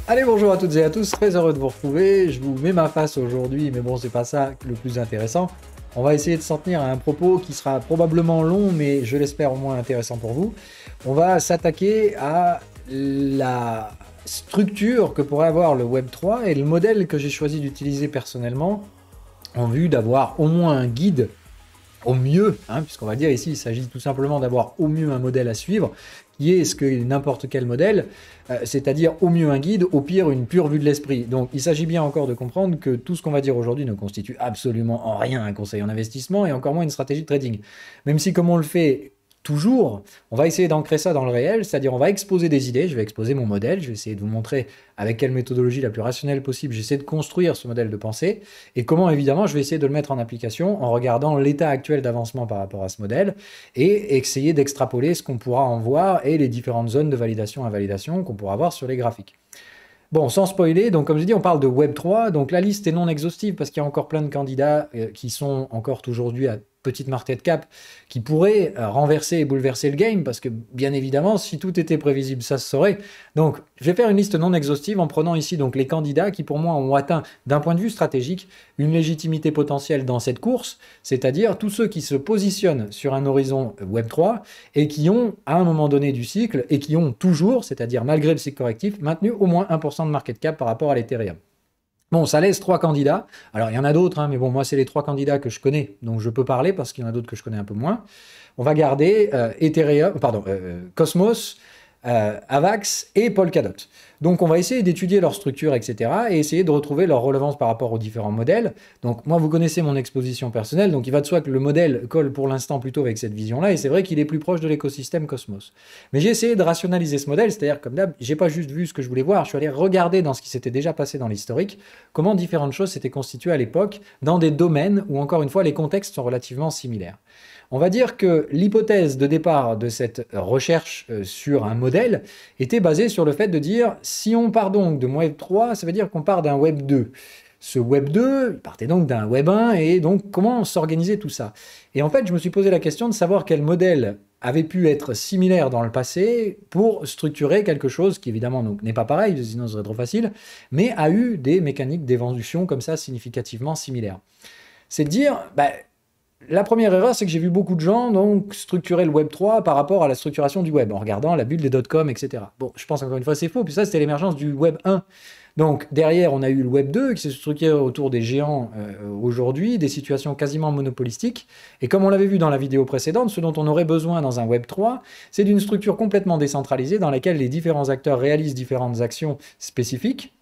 Allez, bonjour à toutes et à tous, très heureux de vous retrouver. Je vous mets ma face aujourd'hui, mais bon, c'est pas ça le plus intéressant. On va essayer de s'en tenir à un propos qui sera probablement long, mais je l'espère au moins intéressant pour vous. On va s'attaquer à la structure que pourrait avoir le Web3 et le modèle que j'ai choisi d'utiliser personnellement en vue d'avoir au moins un guide au mieux, puisqu'on va dire ici, il s'agit tout simplement d'avoir au mieux un modèle à suivre, qui est ce que n'importe quel modèle, c'est-à-dire au mieux un guide, au pire une pure vue de l'esprit. Donc il s'agit bien encore de comprendre que tout ce qu'on va dire aujourd'hui ne constitue absolument en rien un conseil en investissement et encore moins une stratégie de trading. Même si comme on le fait toujours, on va essayer d'ancrer ça dans le réel, c'est-à-dire on va exposer des idées, je vais exposer mon modèle, je vais essayer de vous montrer avec quelle méthodologie la plus rationnelle possible j'essaie de construire ce modèle de pensée, et comment évidemment je vais essayer de le mettre en application en regardant l'état actuel d'avancement par rapport à ce modèle, et essayer d'extrapoler ce qu'on pourra en voir et les différentes zones de validation et invalidation qu'on pourra voir sur les graphiques. Bon, sans spoiler, donc comme je dis, on parle de Web3, donc la liste est non exhaustive parce qu'il y a encore plein de candidats qui sont encore aujourd'hui à petite market cap, qui pourraient renverser et bouleverser le game, parce que bien évidemment, si tout était prévisible, ça se saurait. Donc, je vais faire une liste non exhaustive en prenant ici donc les candidats qui pour moi ont atteint, d'un point de vue stratégique, une légitimité potentielle dans cette course, c'est-à-dire tous ceux qui se positionnent sur un horizon Web3 et qui ont, à un moment donné du cycle, et qui ont toujours, c'est-à-dire malgré le cycle correctif, maintenu au moins 1% de market cap par rapport à l'Ethereum. Bon, ça laisse 3 candidats. Alors, il y en a d'autres, mais bon, moi, c'est les 3 candidats que je connais, donc je peux parler parce qu'il y en a d'autres que je connais un peu moins. On va garder Cosmos, Avax et Polkadot. Donc on va essayer d'étudier leur structure, etc. et essayer de retrouver leur relevance par rapport aux différents modèles. Donc moi, vous connaissez mon exposition personnelle, donc il va de soi que le modèle colle pour l'instant plutôt avec cette vision-là, et c'est vrai qu'il est plus proche de l'écosystème Cosmos. Mais j'ai essayé de rationaliser ce modèle, c'est-à-dire comme d'hab, j'ai pas juste vu ce que je voulais voir, je suis allé regarder dans ce qui s'était déjà passé dans l'historique, comment différentes choses s'étaient constituées à l'époque, dans des domaines où, encore une fois, les contextes sont relativement similaires. On va dire que l'hypothèse de départ de cette recherche sur un modèle était basée sur le fait de dire, si on part donc de Web 3, ça veut dire qu'on part d'un Web 2. Ce Web 2, il partait donc d'un Web 1, et donc comment s'organiser tout ça? Et en fait, je me suis posé la question de savoir quel modèle avait pu être similaire dans le passé pour structurer quelque chose qui évidemment n'est pas pareil, sinon ce serait trop facile, mais a eu des mécaniques d'évolution comme ça significativement similaires. C'est de dire, la première erreur, c'est que j'ai vu beaucoup de gens donc structurer le Web 3 par rapport à la structuration du web, en regardant la bulle des dot-com, etc. Bon, je pense encore une fois c'est faux, puis ça c'était l'émergence du Web 1. Donc derrière, on a eu le Web 2 qui s'est structuré autour des géants aujourd'hui, des situations quasiment monopolistiques. Et comme on l'avait vu dans la vidéo précédente, ce dont on aurait besoin dans un Web 3, c'est d'une structure complètement décentralisée dans laquelle les différents acteurs réalisent différentes actions spécifiques.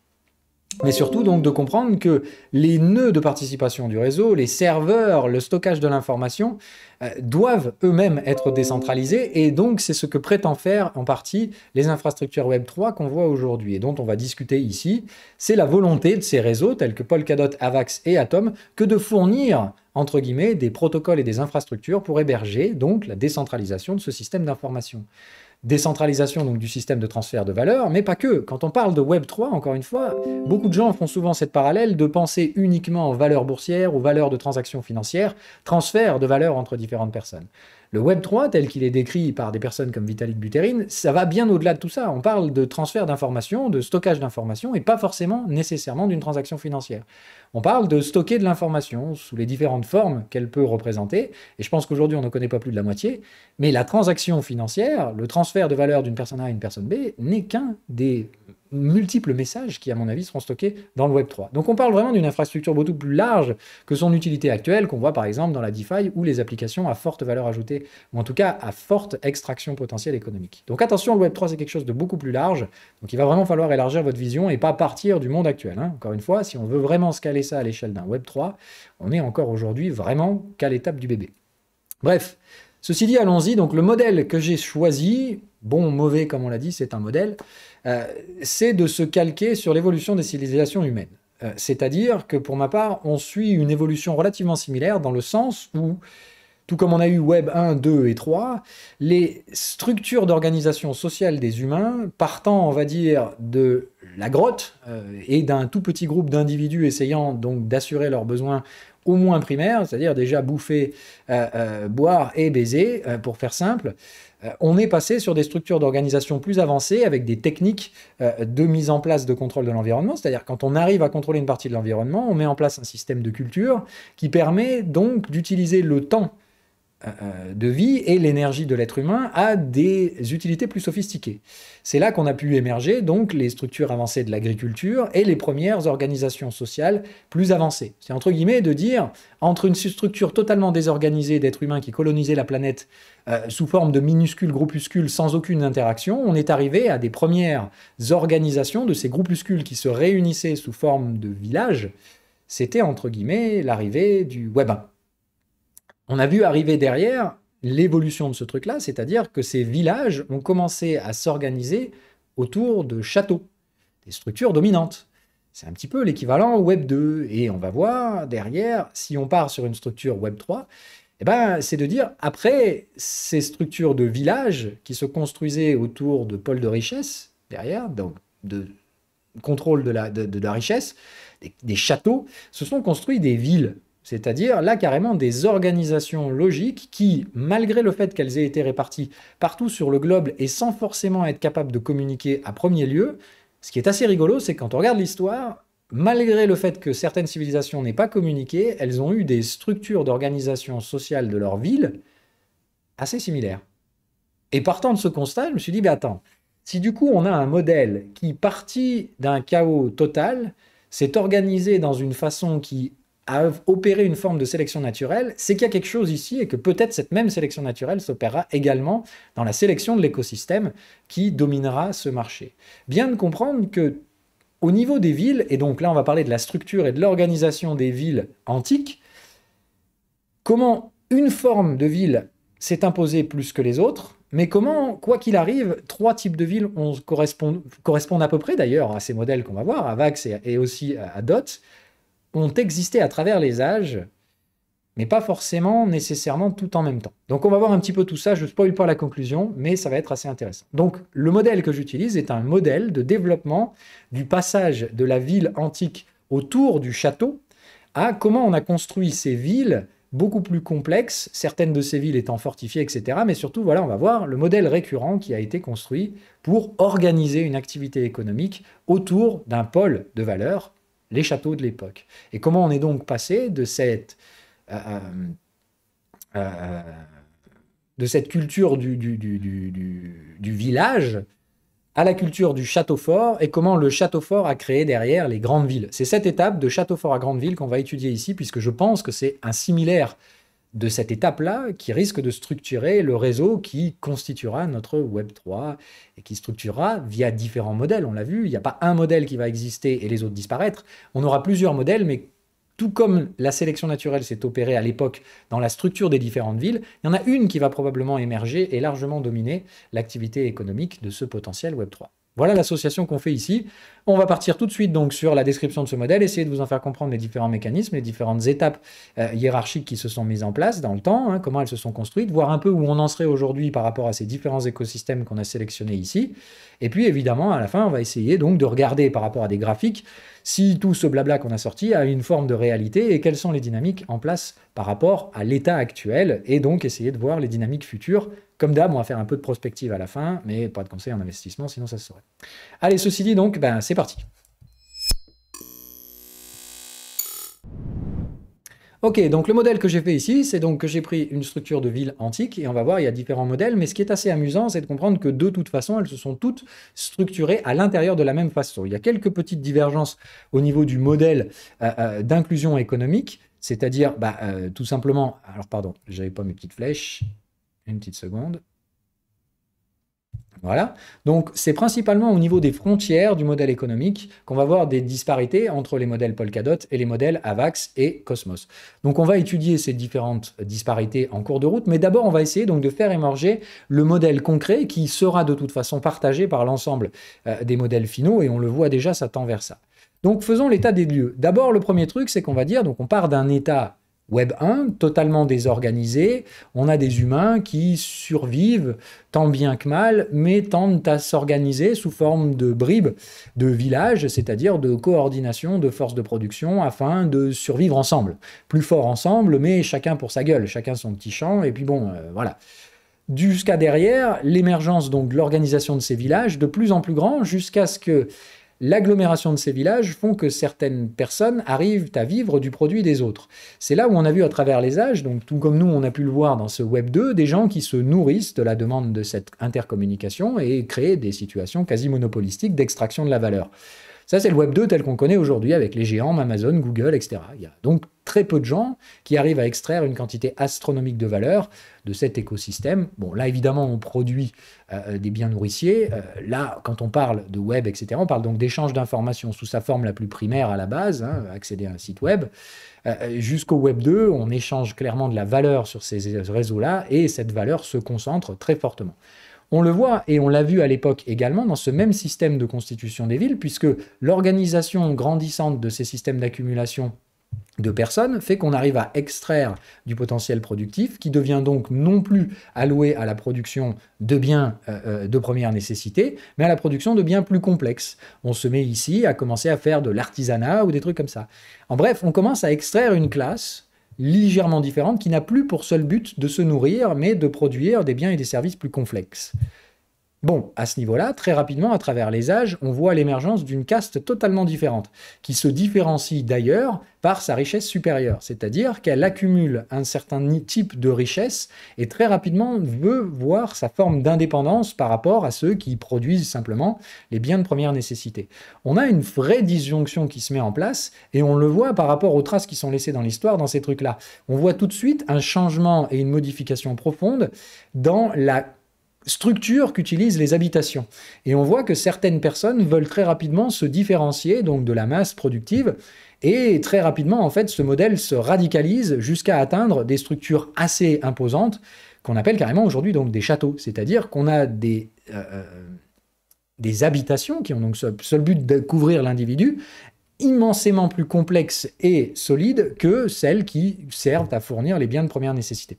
Mais surtout donc de comprendre que les nœuds de participation du réseau, les serveurs, le stockage de l'information doivent eux-mêmes être décentralisés, et donc c'est ce que prétend faire en partie les infrastructures Web3 qu'on voit aujourd'hui et dont on va discuter ici. C'est la volonté de ces réseaux tels que Polkadot, Avax et Atom que de fournir entre guillemets des protocoles et des infrastructures pour héberger donc la décentralisation de ce système d'information. Décentralisation donc du système de transfert de valeur, mais pas que. Quand on parle de Web3, encore une fois, beaucoup de gens font souvent cette parallèle de penser uniquement aux valeurs boursières, aux valeurs de transactions financières, transfert de valeur entre différentes personnes. Le Web3, tel qu'il est décrit par des personnes comme Vitalik Buterin, ça va bien au-delà de tout ça. On parle de transfert d'informations, de stockage d'informations, et pas forcément nécessairement d'une transaction financière. On parle de stocker de l'information sous les différentes formes qu'elle peut représenter, et je pense qu'aujourd'hui on ne connaît pas plus de la moitié, mais la transaction financière, le transfert de valeur d'une personne A à une personne B, n'est qu'un des multiples messages qui, à mon avis, seront stockés dans le Web3. Donc on parle vraiment d'une infrastructure beaucoup plus large que son utilité actuelle, qu'on voit par exemple dans la DeFi ou les applications à forte valeur ajoutée, ou en tout cas à forte extraction potentielle économique. Donc attention, le Web3 c'est quelque chose de beaucoup plus large, donc il va vraiment falloir élargir votre vision et pas partir du monde actuel. Encore une fois, si on veut vraiment scaler ça à l'échelle d'un Web3, on est encore aujourd'hui vraiment qu'à l'étape du bébé. Bref, ceci dit, allons-y. Donc le modèle que j'ai choisi, bon ou mauvais comme on l'a dit, c'est un modèle, c'est de se calquer sur l'évolution des civilisations humaines. C'est-à-dire que pour ma part, on suit une évolution relativement similaire dans le sens où, tout comme on a eu Web 1, 2 et 3, les structures d'organisation sociale des humains, partant, on va dire, de la grotte et d'un tout petit groupe d'individus essayant donc d'assurer leurs besoins au moins primaires, c'est-à-dire déjà bouffer, boire et baiser, pour faire simple, On est passé sur des structures d'organisation plus avancées avec des techniques de mise en place de contrôle de l'environnement. C'est-à-dire quand on arrive à contrôler une partie de l'environnement, on met en place un système de culture qui permet donc d'utiliser le temps de vie et l'énergie de l'être humain à des utilités plus sophistiquées. C'est là qu'on a pu émerger donc les structures avancées de l'agriculture et les premières organisations sociales plus avancées. C'est entre guillemets de dire, entre une structure totalement désorganisée d'êtres humains qui colonisaient la planète sous forme de minuscules groupuscules sans aucune interaction, on est arrivé à des premières organisations de ces groupuscules qui se réunissaient sous forme de villages. C'était entre guillemets l'arrivée du Web 1. On a vu arriver derrière l'évolution de ce truc-là, c'est-à-dire que ces villages ont commencé à s'organiser autour de châteaux, des structures dominantes. C'est un petit peu l'équivalent Web 2. Et on va voir derrière, si on part sur une structure Web 3, eh ben, c'est de dire, après ces structures de villages qui se construisaient autour de pôles de richesse, derrière, donc de contrôle de la richesse, des châteaux, se sont construits des villes. C'est-à-dire, là, carrément, des organisations logiques qui, malgré le fait qu'elles aient été réparties partout sur le globe et sans forcément être capables de communiquer à premier lieu, ce qui est assez rigolo, c'est que quand on regarde l'histoire, malgré le fait que certaines civilisations n'aient pas communiqué, elles ont eu des structures d'organisation sociale de leur ville assez similaires. Et partant de ce constat, je me suis dit, attends, si du coup on a un modèle qui, parti d'un chaos total, s'est organisé dans une façon qui à opérer une forme de sélection naturelle, c'est qu'il y a quelque chose ici et que peut-être cette même sélection naturelle s'opérera également dans la sélection de l'écosystème qui dominera ce marché. Bien de comprendre que au niveau des villes, et donc là on va parler de la structure et de l'organisation des villes antiques, comment une forme de ville s'est imposée plus que les autres, mais comment, quoi qu'il arrive, trois types de villes correspondent à peu près d'ailleurs à ces modèles qu'on va voir, à Vax et aussi à DOT, ont existé à travers les âges, mais pas forcément nécessairement tout en même temps. Donc on va voir un petit peu tout ça, je ne spoil pas la conclusion, mais ça va être assez intéressant. Donc le modèle que j'utilise est un modèle de développement du passage de la ville antique autour du château à comment on a construit ces villes beaucoup plus complexes, certaines de ces villes étant fortifiées, etc. Mais surtout, voilà, on va voir le modèle récurrent qui a été construit pour organiser une activité économique autour d'un pôle de valeur, les châteaux de l'époque. Et comment on est donc passé de cette culture du village à la culture du château fort et comment le château fort a créé derrière les grandes villes. C'est cette étape de château fort à grande ville qu'on va étudier ici, puisque je pense que c'est un similaire de cette étape-là qui risque de structurer le réseau qui constituera notre Web 3 et qui structurera via différents modèles. On l'a vu, il n'y a pas un modèle qui va exister et les autres disparaître. On aura plusieurs modèles, mais tout comme la sélection naturelle s'est opérée à l'époque dans la structure des différentes villes, il y en a une qui va probablement émerger et largement dominer l'activité économique de ce potentiel Web 3. Voilà l'association qu'on fait ici. On va partir tout de suite donc sur la description de ce modèle, essayer de vous en faire comprendre les différents mécanismes, les différentes étapes hiérarchiques qui se sont mises en place dans le temps, comment elles se sont construites, voir un peu où on en serait aujourd'hui par rapport à ces différents écosystèmes qu'on a sélectionnés ici. Et puis évidemment, à la fin, on va essayer donc de regarder par rapport à des graphiques si tout ce blabla qu'on a sorti a une forme de réalité et quelles sont les dynamiques en place par rapport à l'état actuel et donc essayer de voir les dynamiques futures. Comme d'hab, on va faire un peu de prospective à la fin, mais pas de conseil en investissement, sinon ça se saurait. Allez, ceci dit donc, c'est parti. Ok, donc le modèle que j'ai fait ici, c'est donc que j'ai pris une structure de ville antique, et on va voir, il y a différents modèles, mais ce qui est assez amusant, c'est de comprendre que de toute façon, elles se sont toutes structurées à l'intérieur de la même façon. Il y a quelques petites divergences au niveau du modèle d'inclusion économique, c'est-à-dire tout simplement, alors pardon, j'avais pas mes petites flèches, une petite seconde. Voilà, donc c'est principalement au niveau des frontières du modèle économique qu'on va voir des disparités entre les modèles Polkadot et les modèles AVAX et Cosmos. Donc on va étudier ces différentes disparités en cours de route, mais d'abord on va essayer donc de faire émerger le modèle concret qui sera de toute façon partagé par l'ensemble des modèles finaux, et on le voit déjà, ça tend vers ça. Donc faisons l'état des lieux. D'abord le premier truc, c'est qu'on va dire, donc on part d'un état Web 1, totalement désorganisé, on a des humains qui survivent tant bien que mal, mais tendent à s'organiser sous forme de bribes de villages, c'est-à-dire de coordination de forces de production afin de survivre ensemble. Plus fort ensemble, mais chacun pour sa gueule, chacun son petit champ, et puis bon, voilà. jusqu'à derrière l'émergence donc de l'organisation de ces villages de plus en plus grands, jusqu'à ce que l'agglomération de ces villages font que certaines personnes arrivent à vivre du produit des autres. C'est là où on a vu à travers les âges, donc tout comme nous on a pu le voir dans ce Web 2, des gens qui se nourrissent de la demande de cette intercommunication et créent des situations quasi monopolistiques d'extraction de la valeur. Ça, c'est le Web 2 tel qu'on connaît aujourd'hui avec les géants, Amazon, Google, etc. Il y a donc très peu de gens qui arrivent à extraire une quantité astronomique de valeur de cet écosystème. Bon, là, évidemment, on produit des biens nourriciers. Là, quand on parle de Web, etc., on parle donc d'échange d'informations sous sa forme la plus primaire à la base, hein, accéder à un site Web. Jusqu'au Web 2, on échange clairement de la valeur sur ces réseaux-là et cette valeur se concentre très fortement. On le voit, et on l'a vu à l'époque également, dans ce même système de constitution des villes, puisque l'organisation grandissante de ces systèmes d'accumulation de personnes fait qu'on arrive à extraire du potentiel productif qui devient donc non plus alloué à la production de biens de première nécessité, mais à la production de biens plus complexes. On se met ici à commencer à faire de l'artisanat ou des trucs comme ça. En bref, on commence à extraire une classe légèrement différente qui n'a plus pour seul but de se nourrir, mais de produire des biens et des services plus complexes. Bon, à ce niveau-là, très rapidement, à travers les âges, on voit l'émergence d'une caste totalement différente, qui se différencie d'ailleurs par sa richesse supérieure, c'est-à-dire qu'elle accumule un certain type de richesse et très rapidement veut voir sa forme d'indépendance par rapport à ceux qui produisent simplement les biens de première nécessité. On a une vraie disjonction qui se met en place et on le voit par rapport aux traces qui sont laissées dans l'histoire dans ces trucs-là. On voit tout de suite un changement et une modification profonde dans la structure qu'utilisent les habitations. Et on voit que certaines personnes veulent très rapidement se différencier donc de la masse productive et très rapidement, en fait, ce modèle se radicalise jusqu'à atteindre des structures assez imposantes qu'on appelle carrément aujourd'hui donc des châteaux. C'est-à-dire qu'on a des habitations qui ont donc ce seul but de couvrir l'individu immensément plus complexes et solides que celles qui servent à fournir les biens de première nécessité.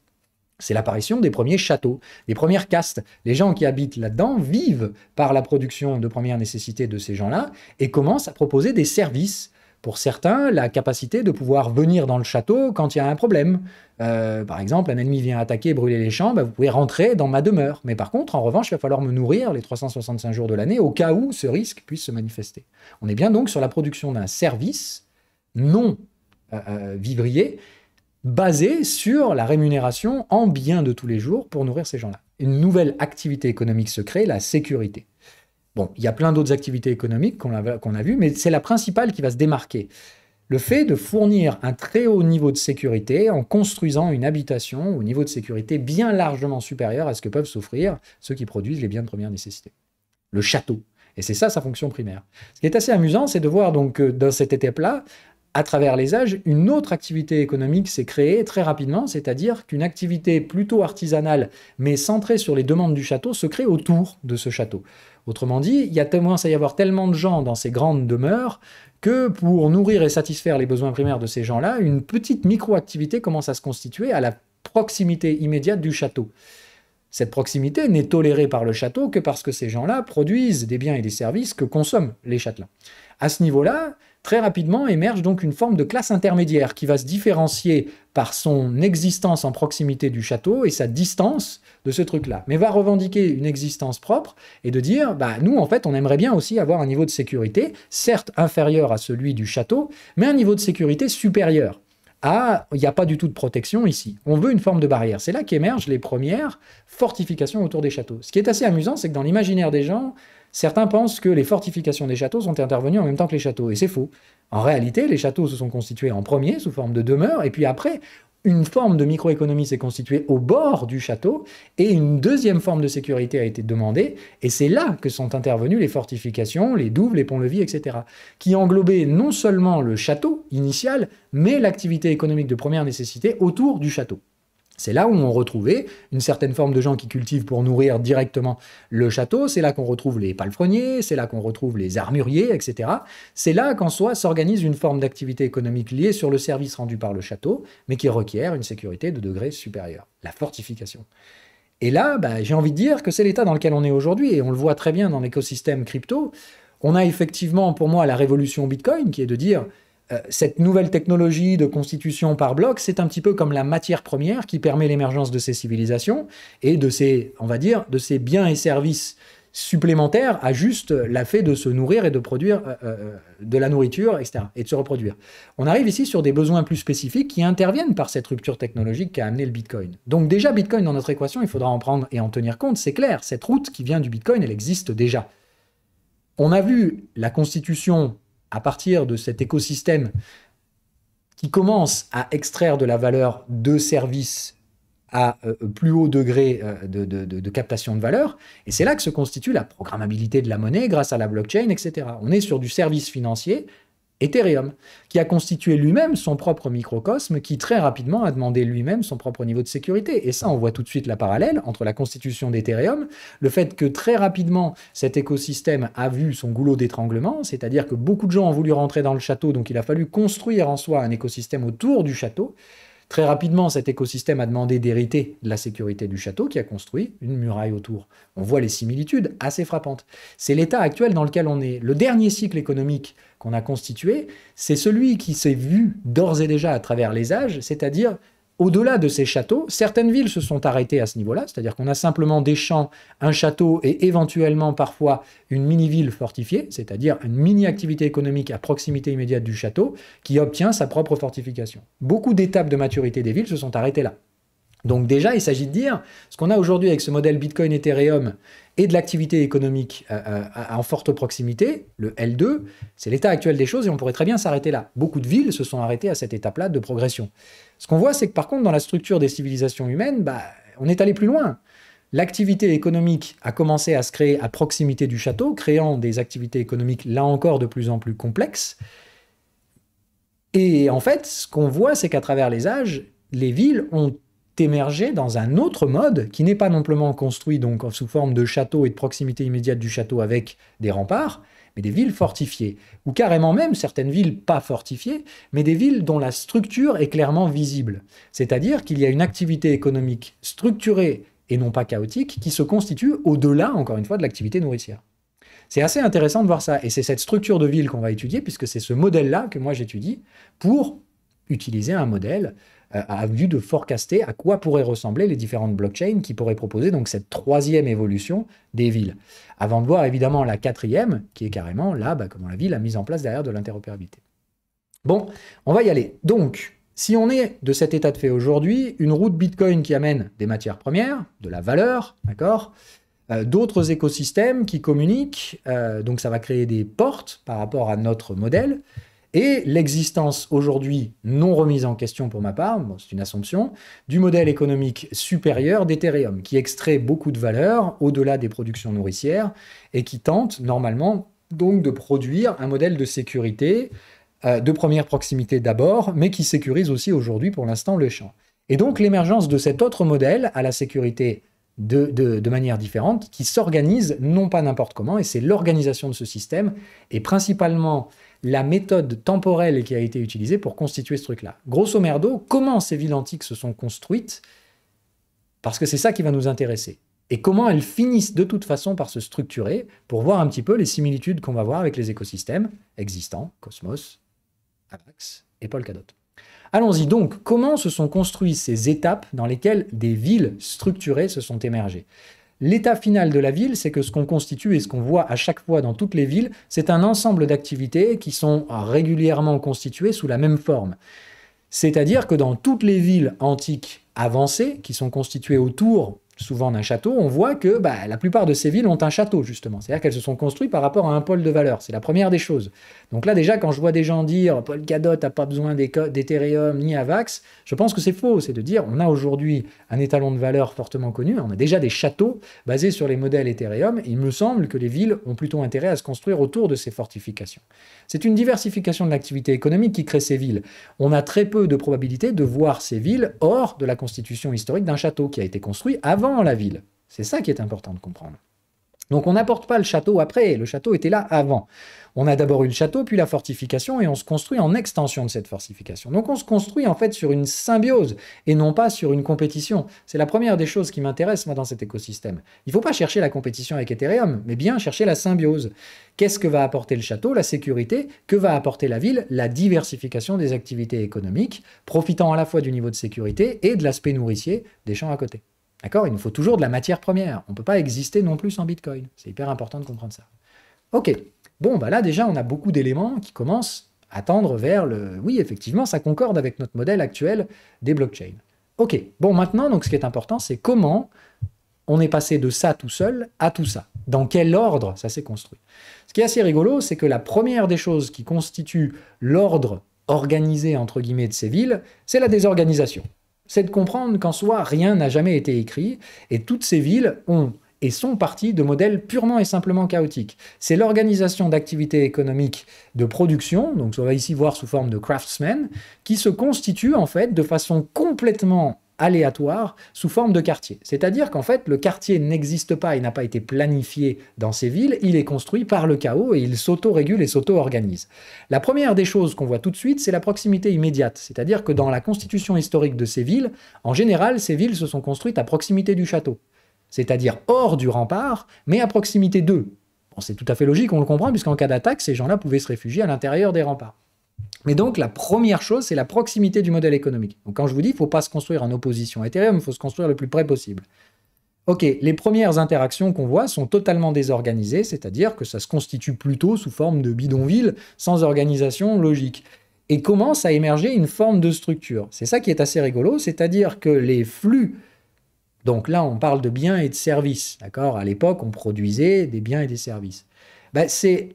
C'est l'apparition des premiers châteaux, des premières castes. Les gens qui habitent là-dedans vivent par la production de première nécessité de ces gens-là et commencent à proposer des services. Pour certains, la capacité de pouvoir venir dans le château quand il y a un problème. Par exemple, un ennemi vient attaquer, brûler les champs, vous pouvez rentrer dans ma demeure. Mais par contre, en revanche, il va falloir me nourrir les 365 jours de l'année au cas où ce risque puisse se manifester. On est bien donc sur la production d'un service non vivrier, basé sur la rémunération en biens de tous les jours pour nourrir ces gens-là. Une nouvelle activité économique se crée, la sécurité. Bon, il y a plein d'autres activités économiques qu'on a vues, mais c'est la principale qui va se démarquer. Le fait de fournir un très haut niveau de sécurité en construisant une habitation au niveau de sécurité bien largement supérieur à ce que peuvent s'offrir ceux qui produisent les biens de première nécessité. Le château. Et c'est ça sa fonction primaire. Ce qui est assez amusant, c'est de voir donc dans cette étape-là, à travers les âges, une autre activité économique s'est créée très rapidement, c'est-à-dire qu'une activité plutôt artisanale, mais centrée sur les demandes du château, se crée autour de ce château. Autrement dit, il y a commence à y avoir tellement de gens dans ces grandes demeures que pour nourrir et satisfaire les besoins primaires de ces gens-là, une petite micro-activité commence à se constituer à la proximité immédiate du château. Cette proximité n'est tolérée par le château que parce que ces gens-là produisent des biens et des services que consomment les châtelains. À ce niveau-là, très rapidement émerge donc une forme de classe intermédiaire qui va se différencier par son existence en proximité du château et sa distance de ce truc-là, mais va revendiquer une existence propre et de dire, nous en fait on aimerait bien aussi avoir un niveau de sécurité, certes inférieur à celui du château, mais un niveau de sécurité supérieur. Il n'y a pas du tout de protection ici. On veut une forme de barrière. C'est là qu'émergent les premières fortifications autour des châteaux. Ce qui est assez amusant, c'est que dans l'imaginaire des gens, certains pensent que les fortifications des châteaux sont intervenues en même temps que les châteaux, et c'est faux. En réalité, les châteaux se sont constitués en premier sous forme de demeure, et puis après, une forme de microéconomie s'est constituée au bord du château, et une deuxième forme de sécurité a été demandée, et c'est là que sont intervenues les fortifications, les douves, les ponts-levis, etc., qui englobaient non seulement le château initial, mais l'activité économique de première nécessité autour du château. C'est là où on retrouvait une certaine forme de gens qui cultivent pour nourrir directement le château, c'est là qu'on retrouve les palefreniers, c'est là qu'on retrouve les armuriers, etc. C'est là qu'en soi s'organise une forme d'activité économique liée sur le service rendu par le château, mais qui requiert une sécurité de degré supérieur, la fortification. Et là, j'ai envie de dire que c'est l'état dans lequel on est aujourd'hui, et on le voit très bien dans l'écosystème crypto. On a effectivement, pour moi, la révolution Bitcoin, qui est de dire cette nouvelle technologie de constitution par bloc, c'est un petit peu comme la matière première qui permet l'émergence de ces civilisations et de ces, on va dire, de ces biens et services supplémentaires à juste la fait de se nourrir et de produire de la nourriture, etc., et de se reproduire. On arrive ici sur des besoins plus spécifiques qui interviennent par cette rupture technologique qui a amené le Bitcoin. Donc déjà, Bitcoin dans notre équation, il faudra en prendre et en tenir compte, c'est clair, cette route qui vient du Bitcoin, elle existe déjà. On a vu la constitution à partir de cet écosystème qui commence à extraire de la valeur de services à plus haut degré de captation de valeur, et c'est là que se constitue la programmabilité de la monnaie grâce à la blockchain, etc. On est sur du service financier, Ethereum, qui a constitué lui-même son propre microcosme, qui très rapidement a demandé lui-même son propre niveau de sécurité. Et ça, on voit tout de suite la parallèle entre la constitution d'Ethereum, le fait que très rapidement, cet écosystème a vu son goulot d'étranglement, c'est-à-dire que beaucoup de gens ont voulu rentrer dans le château, donc il a fallu construire en soi un écosystème autour du château. Très rapidement, cet écosystème a demandé d'hériter de la sécurité du château qui a construit une muraille autour. On voit les similitudes assez frappantes. C'est l'état actuel dans lequel on est. Le dernier cycle économique qu'on a constitué, c'est celui qui s'est vu d'ores et déjà à travers les âges, c'est-à-dire au-delà de ces châteaux, certaines villes se sont arrêtées à ce niveau-là, c'est-à-dire qu'on a simplement des champs, un château et éventuellement parfois une mini-ville fortifiée, c'est-à-dire une mini-activité économique à proximité immédiate du château qui obtient sa propre fortification. Beaucoup d'étapes de maturité des villes se sont arrêtées là. Donc déjà, il s'agit de dire, ce qu'on a aujourd'hui avec ce modèle Bitcoin Ethereum et de l'activité économique en forte proximité, le L2, c'est l'état actuel des choses et on pourrait très bien s'arrêter là. Beaucoup de villes se sont arrêtées à cette étape-là de progression. Ce qu'on voit, c'est que par contre, dans la structure des civilisations humaines, on est allé plus loin. L'activité économique a commencé à se créer à proximité du château, créant des activités économiques, là encore, de plus en plus complexes. Et en fait, ce qu'on voit, c'est qu'à travers les âges, les villes ont émergé dans un autre mode qui n'est pas non plus construit donc sous forme de château et de proximité immédiate du château avec des remparts, mais des villes fortifiées, ou carrément même certaines villes pas fortifiées, mais des villes dont la structure est clairement visible. C'est-à-dire qu'il y a une activité économique structurée et non pas chaotique qui se constitue au-delà, encore une fois, de l'activité nourricière. C'est assez intéressant de voir ça, et c'est cette structure de ville qu'on va étudier, puisque c'est ce modèle-là que moi j'étudie pour utiliser un modèle à vue de forecaster à quoi pourraient ressembler les différentes blockchains qui pourraient proposer donc cette troisième évolution des villes. Avant de voir évidemment la quatrième, qui est carrément là, comment la ville a mis en place derrière de l'interopérabilité. Bon, on va y aller. Donc, si on est de cet état de fait aujourd'hui, une route Bitcoin qui amène des matières premières, de la valeur, d'accord, d'autres écosystèmes qui communiquent, donc ça va créer des portes par rapport à notre modèle, et l'existence aujourd'hui non remise en question pour ma part, c'est une assumption, du modèle économique supérieur d'Ethereum, qui extrait beaucoup de valeur au-delà des productions nourricières et qui tente normalement donc de produire un modèle de sécurité de première proximité d'abord, mais qui sécurise aussi aujourd'hui pour l'instant le champ. Et donc l'émergence de cet autre modèle à la sécurité de manière différente, qui s'organise non pas n'importe comment, et c'est l'organisation de ce système, et principalement la méthode temporelle qui a été utilisée pour constituer ce truc-là. Grosso merdo, comment ces villes antiques se sont construites, parce que c'est ça qui va nous intéresser, et comment elles finissent de toute façon par se structurer, pour voir un petit peu les similitudes qu'on va voir avec les écosystèmes existants, Cosmos, Avax et Polkadot. Allons-y donc, comment se sont construites ces étapes dans lesquelles des villes structurées se sont émergées? L'état final de la ville, c'est que ce qu'on constitue et ce qu'on voit à chaque fois dans toutes les villes, c'est un ensemble d'activités qui sont régulièrement constituées sous la même forme. C'est-à-dire que dans toutes les villes antiques avancées, qui sont constituées autour souvent d'un château, on voit que la plupart de ces villes ont un château, justement. C'est-à-dire qu'elles se sont construites par rapport à un pôle de valeur. C'est la première des choses. Donc là, déjà, quand je vois des gens dire « Polkadot n'a pas besoin d'Ethereum ni Avax », je pense que c'est faux. C'est de dire on a aujourd'hui un étalon de valeur fortement connu, on a déjà des châteaux basés sur les modèles Ethereum, et il me semble que les villes ont plutôt intérêt à se construire autour de ces fortifications. C'est une diversification de l'activité économique qui crée ces villes. On a très peu de probabilité de voir ces villes hors de la constitution historique d'un château qui a été construit avant la ville. C'est ça qui est important de comprendre. Donc on n'apporte pas le château après, le château était là avant. On a d'abord eu le château, puis la fortification, et on se construit en extension de cette fortification. Donc on se construit en fait sur une symbiose, et non pas sur une compétition. C'est la première des choses qui m'intéresse, moi, dans cet écosystème. Il ne faut pas chercher la compétition avec Ethereum, mais bien chercher la symbiose. Qu'est-ce que va apporter le château? La sécurité. Que va apporter la ville? La diversification des activités économiques, profitant à la fois du niveau de sécurité et de l'aspect nourricier des champs à côté. D'accord? Il nous faut toujours de la matière première. On ne peut pas exister non plus sans Bitcoin. C'est hyper important de comprendre ça. Ok. Bon, bah là, déjà, on a beaucoup d'éléments qui commencent à tendre vers le... Oui, effectivement, ça concorde avec notre modèle actuel des blockchains. Ok. Bon, maintenant, donc, ce qui est important, c'est comment on est passé de ça tout seul à tout ça. Dans quel ordre ça s'est construit? Ce qui est assez rigolo, c'est que la première des choses qui constitue l'ordre organisé, entre guillemets, de ces villes, c'est la désorganisation. C'est de comprendre qu'en soi, rien n'a jamais été écrit, et toutes ces villes ont et sont parties de modèles purement et simplement chaotiques. C'est l'organisation d'activités économiques de production, donc on va ici voir sous forme de craftsmen, qui se constitue en fait de façon complètement aléatoire sous forme de quartier. C'est-à-dire qu'en fait, le quartier n'existe pas et n'a pas été planifié dans ces villes, il est construit par le chaos et il s'auto-régule et s'auto-organise. La première des choses qu'on voit tout de suite, c'est la proximité immédiate. C'est-à-dire que dans la constitution historique de ces villes, en général, ces villes se sont construites à proximité du château. C'est-à-dire hors du rempart, mais à proximité d'eux. Bon, c'est tout à fait logique, on le comprend, puisqu'en cas d'attaque, ces gens-là pouvaient se réfugier à l'intérieur des remparts. Mais donc, la première chose, c'est la proximité du modèle économique. Donc, quand je vous dis, il ne faut pas se construire en opposition à Ethereum, il faut se construire le plus près possible. Ok, les premières interactions qu'on voit sont totalement désorganisées, c'est-à-dire que ça se constitue plutôt sous forme de bidonville, sans organisation logique. Et commence à émerger une forme de structure. C'est ça qui est assez rigolo, c'est-à-dire que les flux... Donc là, on parle de biens et de services, d'accord? À l'époque, on produisait des biens et des services. Ben, c'est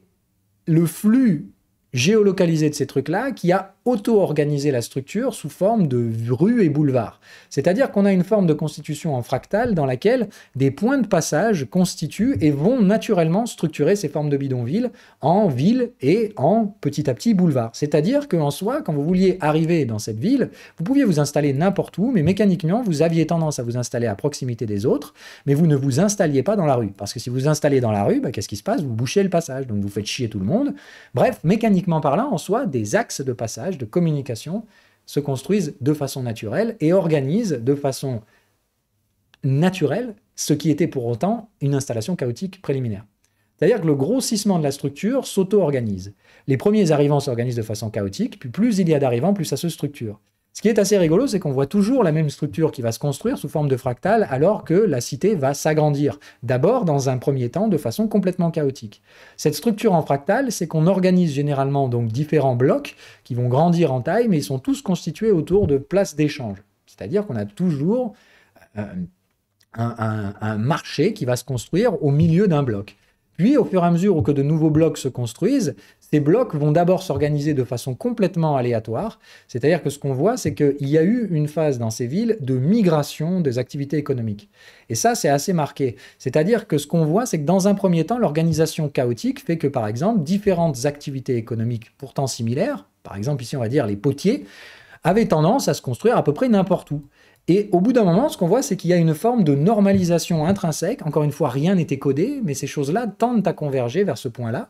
le flux géolocalisé de ces trucs-là qui a auto-organisé la structure sous forme de rues et boulevards. C'est-à-dire qu'on a une forme de constitution en fractal dans laquelle des points de passage constituent et vont naturellement structurer ces formes de bidonvilles en ville et en petit à petit boulevard. C'est-à-dire qu'en soi, quand vous vouliez arriver dans cette ville, vous pouviez vous installer n'importe où, mais mécaniquement, vous aviez tendance à vous installer à proximité des autres, mais vous ne vous installiez pas dans la rue. Parce que si vous installez dans la rue, bah, qu'est-ce qui se passe? Vous bouchez le passage, donc vous faites chier tout le monde. Bref, mécaniquement parlant, en soi, des axes de passage, de communication, se construisent de façon naturelle et organisent de façon naturelle ce qui était pour autant une installation chaotique préliminaire. C'est-à-dire que le grossissement de la structure s'auto-organise. Les premiers arrivants s'organisent de façon chaotique, puis plus il y a d'arrivants, plus ça se structure. Ce qui est assez rigolo, c'est qu'on voit toujours la même structure qui va se construire sous forme de fractal, alors que la cité va s'agrandir. D'abord, dans un premier temps, de façon complètement chaotique. Cette structure en fractal, c'est qu'on organise généralement donc différents blocs qui vont grandir en taille, mais ils sont tous constitués autour de places d'échange. C'est-à-dire qu'on a toujours un marché qui va se construire au milieu d'un bloc. Puis, au fur et à mesure que de nouveaux blocs se construisent, ces blocs vont d'abord s'organiser de façon complètement aléatoire. C'est-à-dire que ce qu'on voit, c'est qu'il y a eu une phase dans ces villes de migration des activités économiques. Et ça, c'est assez marqué. C'est-à-dire que ce qu'on voit, c'est que dans un premier temps, l'organisation chaotique fait que, par exemple, différentes activités économiques pourtant similaires, par exemple ici on va dire les potiers, avaient tendance à se construire à peu près n'importe où. Et au bout d'un moment, ce qu'on voit, c'est qu'il y a une forme de normalisation intrinsèque. Encore une fois, rien n'était codé, mais ces choses-là tendent à converger vers ce point-là.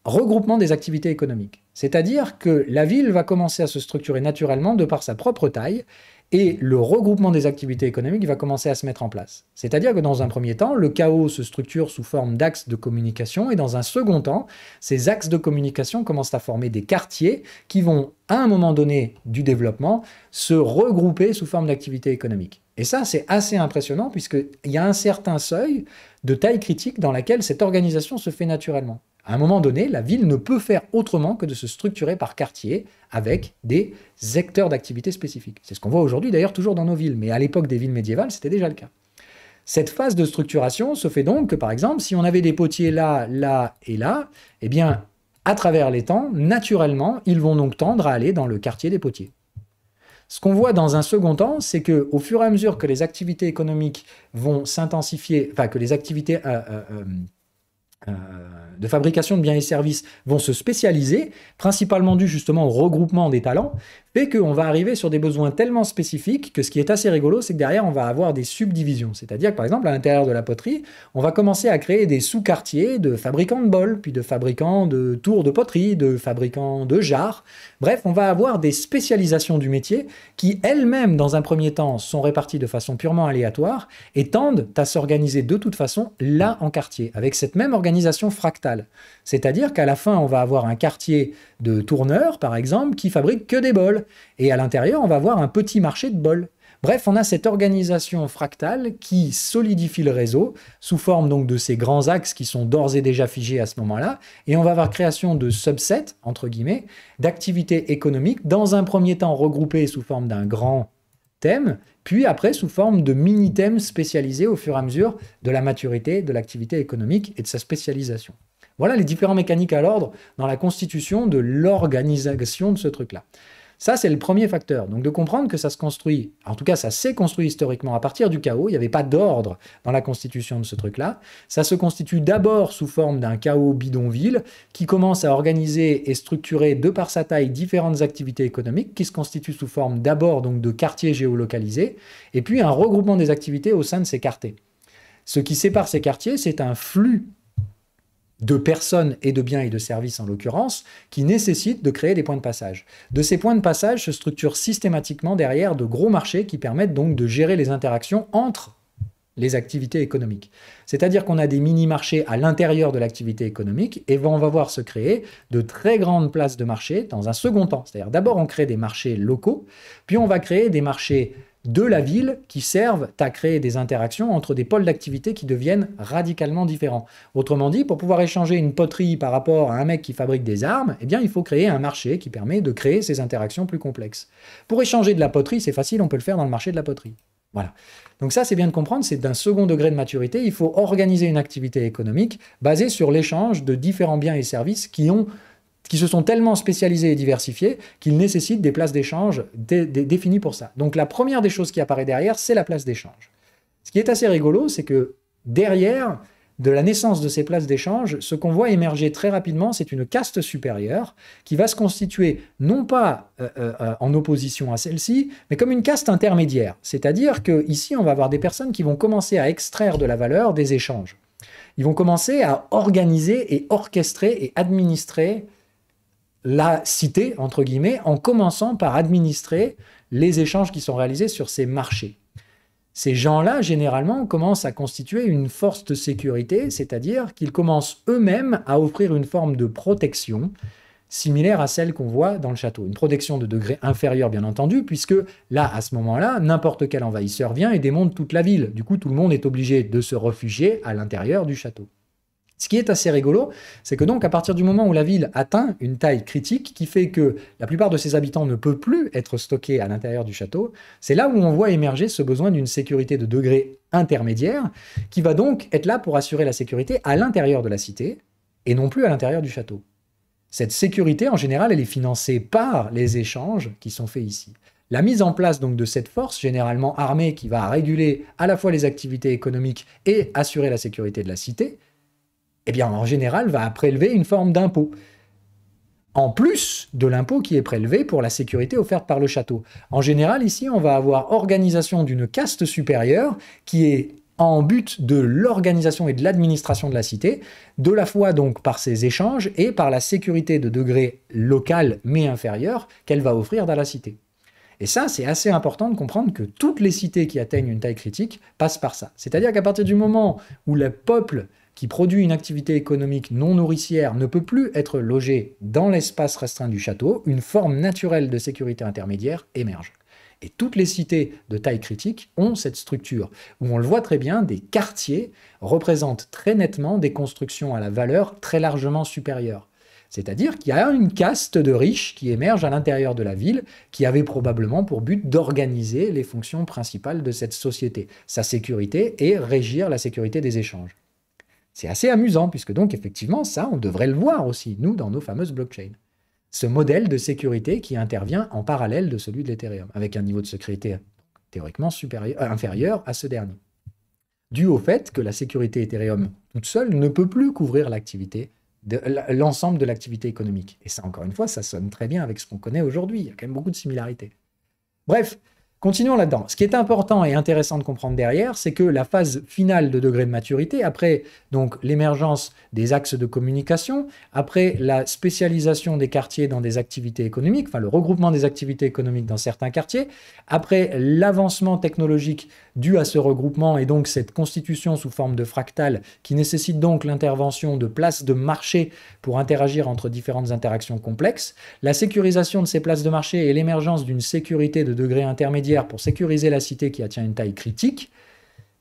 Regroupement des activités économiques. C'est-à-dire que la ville va commencer à se structurer naturellement de par sa propre taille, et le regroupement des activités économiques va commencer à se mettre en place. C'est-à-dire que dans un premier temps, le chaos se structure sous forme d'axes de communication, et dans un second temps, ces axes de communication commencent à former des quartiers qui vont, à un moment donné du développement, se regrouper sous forme d'activités économiques. Et ça, c'est assez impressionnant, puisqu'il y a un certain seuil de taille critique dans laquelle cette organisation se fait naturellement. À un moment donné, la ville ne peut faire autrement que de se structurer par quartier avec des secteurs d'activité spécifiques. C'est ce qu'on voit aujourd'hui d'ailleurs toujours dans nos villes, mais à l'époque des villes médiévales, c'était déjà le cas. Cette phase de structuration se fait donc que, par exemple, si on avait des potiers là, là et là, eh bien, à travers les temps, naturellement, ils vont donc tendre à aller dans le quartier des potiers. Ce qu'on voit dans un second temps, c'est qu'au fur et à mesure que les activités économiques vont s'intensifier, enfin que les activités de fabrication de biens et services vont se spécialiser, principalement dû justement au regroupement des talents, fait qu'on va arriver sur des besoins tellement spécifiques que ce qui est assez rigolo, c'est que derrière, on va avoir des subdivisions. C'est-à-dire que, par exemple, à l'intérieur de la poterie, on va commencer à créer des sous-quartiers de fabricants de bols, puis de fabricants de tours de poterie, de fabricants de jarres. Bref, on va avoir des spécialisations du métier qui, elles-mêmes, dans un premier temps, sont réparties de façon purement aléatoire et tendent à s'organiser de toute façon là en quartier, avec cette même organisation fractale. C'est-à-dire qu'à la fin, on va avoir un quartier de tourneurs, par exemple, qui fabrique que des bols. Et à l'intérieur, on va avoir un petit marché de bols. Bref, on a cette organisation fractale qui solidifie le réseau sous forme donc de ces grands axes qui sont d'ores et déjà figés à ce moment-là. Et on va avoir création de subsets, entre guillemets, d'activités économiques, dans un premier temps regroupées sous forme d'un grand thème, puis après sous forme de mini-thèmes spécialisés au fur et à mesure de la maturité de l'activité économique et de sa spécialisation. Voilà les différents mécaniques à l'ordre dans la constitution de l'organisation de ce truc-là. Ça, c'est le premier facteur. Donc de comprendre que ça se construit, en tout cas ça s'est construit historiquement à partir du chaos, il n'y avait pas d'ordre dans la constitution de ce truc-là. Ça se constitue d'abord sous forme d'un chaos bidonville qui commence à organiser et structurer de par sa taille différentes activités économiques qui se constituent sous forme d'abord donc de quartiers géolocalisés et puis un regroupement des activités au sein de ces quartiers. Ce qui sépare ces quartiers, c'est un flux de personnes et de biens et de services en l'occurrence, qui nécessitent de créer des points de passage. De ces points de passage se structurent systématiquement derrière de gros marchés qui permettent donc de gérer les interactions entre les activités économiques. C'est-à-dire qu'on a des mini-marchés à l'intérieur de l'activité économique et on va voir se créer de très grandes places de marché dans un second temps. C'est-à-dire d'abord on crée des marchés locaux, puis on va créer des marchés de la ville qui servent à créer des interactions entre des pôles d'activité qui deviennent radicalement différents. Autrement dit, pour pouvoir échanger une poterie par rapport à un mec qui fabrique des armes, eh bien, il faut créer un marché qui permet de créer ces interactions plus complexes. Pour échanger de la poterie, c'est facile, on peut le faire dans le marché de la poterie. Voilà. Donc ça, c'est bien de comprendre, c'est d'un second degré de maturité, il faut organiser une activité économique basée sur l'échange de différents biens et services qui se sont tellement spécialisés et diversifiés qu'ils nécessitent des places d'échange définies pour ça. Donc la première des choses qui apparaît derrière, c'est la place d'échange. Ce qui est assez rigolo, c'est que derrière de la naissance de ces places d'échange, ce qu'on voit émerger très rapidement, c'est une caste supérieure qui va se constituer non pas en opposition à celle-ci, mais comme une caste intermédiaire. C'est-à-dire qu'ici, on va avoir des personnes qui vont commencer à extraire de la valeur des échanges. Ils vont commencer à organiser et orchestrer et administrer la cité, entre guillemets, en commençant par administrer les échanges qui sont réalisés sur ces marchés. Ces gens-là, généralement, commencent à constituer une force de sécurité, c'est-à-dire qu'ils commencent eux-mêmes à offrir une forme de protection similaire à celle qu'on voit dans le château. Une protection de degré inférieur, bien entendu, puisque là, à ce moment-là, n'importe quel envahisseur vient et démonte toute la ville. Du coup, tout le monde est obligé de se réfugier à l'intérieur du château. Ce qui est assez rigolo, c'est que donc à partir du moment où la ville atteint une taille critique qui fait que la plupart de ses habitants ne peuvent plus être stockés à l'intérieur du château, c'est là où on voit émerger ce besoin d'une sécurité de degré intermédiaire qui va donc être là pour assurer la sécurité à l'intérieur de la cité et non plus à l'intérieur du château. Cette sécurité, en général, elle est financée par les échanges qui sont faits ici. La mise en place donc de cette force, généralement armée, qui va réguler à la fois les activités économiques et assurer la sécurité de la cité, eh bien, en général, va prélever une forme d'impôt. En plus de l'impôt qui est prélevé pour la sécurité offerte par le château. En général, ici, on va avoir organisation d'une caste supérieure qui est en but de l'organisation et de l'administration de la cité, de la fois donc par ses échanges et par la sécurité de degré local mais inférieur qu'elle va offrir dans la cité. Et ça, c'est assez important de comprendre que toutes les cités qui atteignent une taille critique passent par ça. C'est-à-dire qu'à partir du moment où le peuple qui produit une activité économique non nourricière ne peut plus être logé dans l'espace restreint du château, une forme naturelle de sécurité intermédiaire émerge. Et toutes les cités de taille critique ont cette structure, où on le voit très bien, des quartiers représentent très nettement des constructions à la valeur très largement supérieure. C'est-à-dire qu'il y a une caste de riches qui émerge à l'intérieur de la ville, qui avait probablement pour but d'organiser les fonctions principales de cette société, sa sécurité et régir la sécurité des échanges. C'est assez amusant, puisque donc effectivement, ça, on devrait le voir aussi, nous, dans nos fameuses blockchains. Ce modèle de sécurité qui intervient en parallèle de celui de l'Ethereum, avec un niveau de sécurité théoriquement inférieur à ce dernier. Dû au fait que la sécurité Ethereum toute seule ne peut plus couvrir l'activité l'ensemble de l'activité économique. Et ça, encore une fois, ça sonne très bien avec ce qu'on connaît aujourd'hui. Il y a quand même beaucoup de similarités. Bref, continuons là-dedans. Ce qui est important et intéressant de comprendre derrière, c'est que la phase finale de degré de maturité, après donc l'émergence des axes de communication, après la spécialisation des quartiers dans des activités économiques, enfin le regroupement des activités économiques dans certains quartiers, après l'avancement technologique dû à ce regroupement et donc cette constitution sous forme de fractale qui nécessite donc l'intervention de places de marché pour interagir entre différentes interactions complexes, la sécurisation de ces places de marché et l'émergence d'une sécurité de degré intermédiaire pour sécuriser la cité qui atteint une taille critique,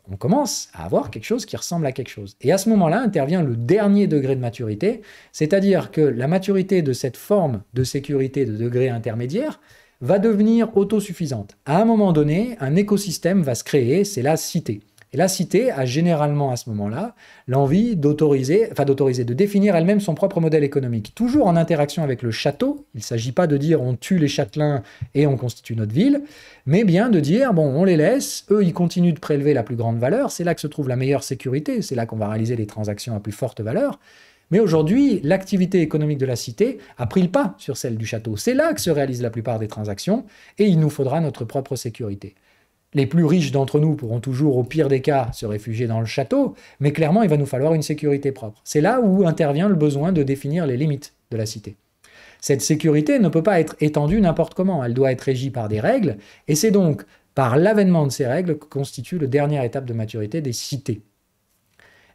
on commence à avoir quelque chose qui ressemble à quelque chose. Et à ce moment-là intervient le dernier degré de maturité, c'est-à-dire que la maturité de cette forme de sécurité de degré intermédiaire va devenir autosuffisante. À un moment donné, un écosystème va se créer, c'est la cité. Et la cité a généralement à ce moment-là l'envie de définir elle-même son propre modèle économique. Toujours en interaction avec le château, il ne s'agit pas de dire on tue les châtelains et on constitue notre ville, mais bien de dire bon, on les laisse, eux ils continuent de prélever la plus grande valeur, c'est là que se trouve la meilleure sécurité, c'est là qu'on va réaliser les transactions à plus forte valeur. Mais aujourd'hui, l'activité économique de la cité a pris le pas sur celle du château. C'est là que se réalisent la plupart des transactions et il nous faudra notre propre sécurité. Les plus riches d'entre nous pourront toujours, au pire des cas, se réfugier dans le château, mais clairement, il va nous falloir une sécurité propre. C'est là où intervient le besoin de définir les limites de la cité. Cette sécurité ne peut pas être étendue n'importe comment, elle doit être régie par des règles, et c'est donc par l'avènement de ces règles que constitue la dernière étape de maturité des cités.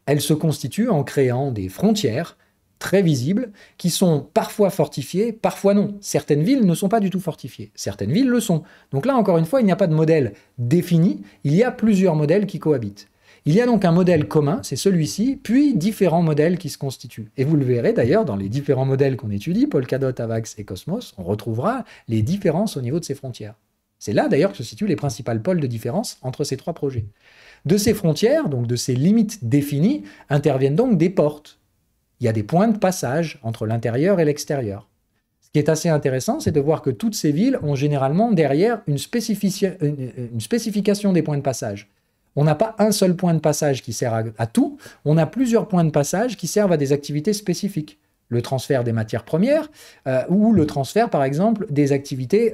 Elle se constitue en créant des frontières très visibles, qui sont parfois fortifiées, parfois non. Certaines villes ne sont pas du tout fortifiées, certaines villes le sont. Donc là, encore une fois, il n'y a pas de modèle défini, il y a plusieurs modèles qui cohabitent. Il y a donc un modèle commun, c'est celui-ci, puis différents modèles qui se constituent. Et vous le verrez d'ailleurs dans les différents modèles qu'on étudie, Polkadot, Avax et Cosmos, on retrouvera les différences au niveau de ces frontières. C'est là d'ailleurs que se situent les principales pôles de différence entre ces trois projets. De ces frontières, donc de ces limites définies, interviennent donc des portes. Il y a des points de passage entre l'intérieur et l'extérieur. Ce qui est assez intéressant, c'est de voir que toutes ces villes ont généralement derrière une spécification des points de passage. On n'a pas un seul point de passage qui sert à tout, on a plusieurs points de passage qui servent à des activités spécifiques. Le transfert des matières premières ou le transfert, par exemple, des activités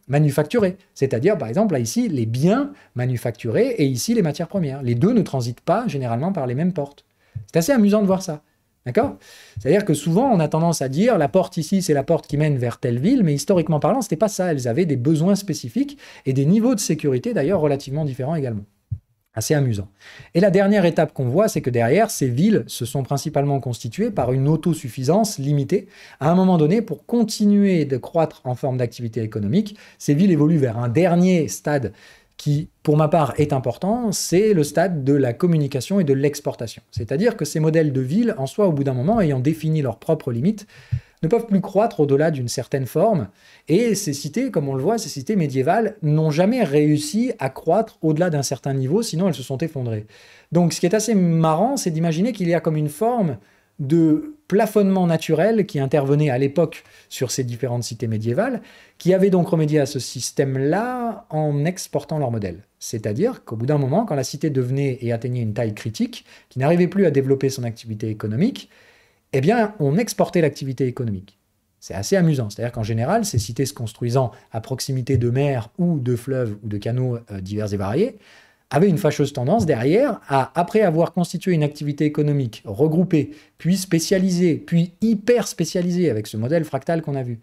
manufacturées. C'est-à-dire, par exemple, là, ici, les biens manufacturés et ici, les matières premières. Les deux ne transitent pas généralement par les mêmes portes. C'est assez amusant de voir ça. D'accord ? C'est-à-dire que souvent, on a tendance à dire la porte ici, c'est la porte qui mène vers telle ville, mais historiquement parlant, ce n'était pas ça. Elles avaient des besoins spécifiques et des niveaux de sécurité, d'ailleurs, relativement différents également. Assez amusant. Et la dernière étape qu'on voit, c'est que derrière, ces villes se sont principalement constituées par une autosuffisance limitée. À un moment donné, pour continuer de croître en forme d'activité économique, ces villes évoluent vers un dernier stade qui, pour ma part, est important, c'est le stade de la communication et de l'exportation. C'est-à-dire que ces modèles de villes, en soi, au bout d'un moment, ayant défini leurs propres limites, ne peuvent plus croître au-delà d'une certaine forme. Et ces cités, comme on le voit, ces cités médiévales n'ont jamais réussi à croître au-delà d'un certain niveau, sinon elles se sont effondrées. Donc ce qui est assez marrant, c'est d'imaginer qu'il y a comme une forme de plafonnement naturel qui intervenait à l'époque sur ces différentes cités médiévales, qui avaient donc remédié à ce système-là en exportant leur modèle. C'est-à-dire qu'au bout d'un moment, quand la cité devenait et atteignait une taille critique, qui n'arrivait plus à développer son activité économique, eh bien, on exportait l'activité économique. C'est assez amusant. C'est-à-dire qu'en général, ces cités se construisant à proximité de mers ou de fleuves ou de canaux divers et variés, avaient une fâcheuse tendance derrière à, après avoir constitué une activité économique regroupée, puis spécialisée, puis hyper spécialisée avec ce modèle fractal qu'on a vu.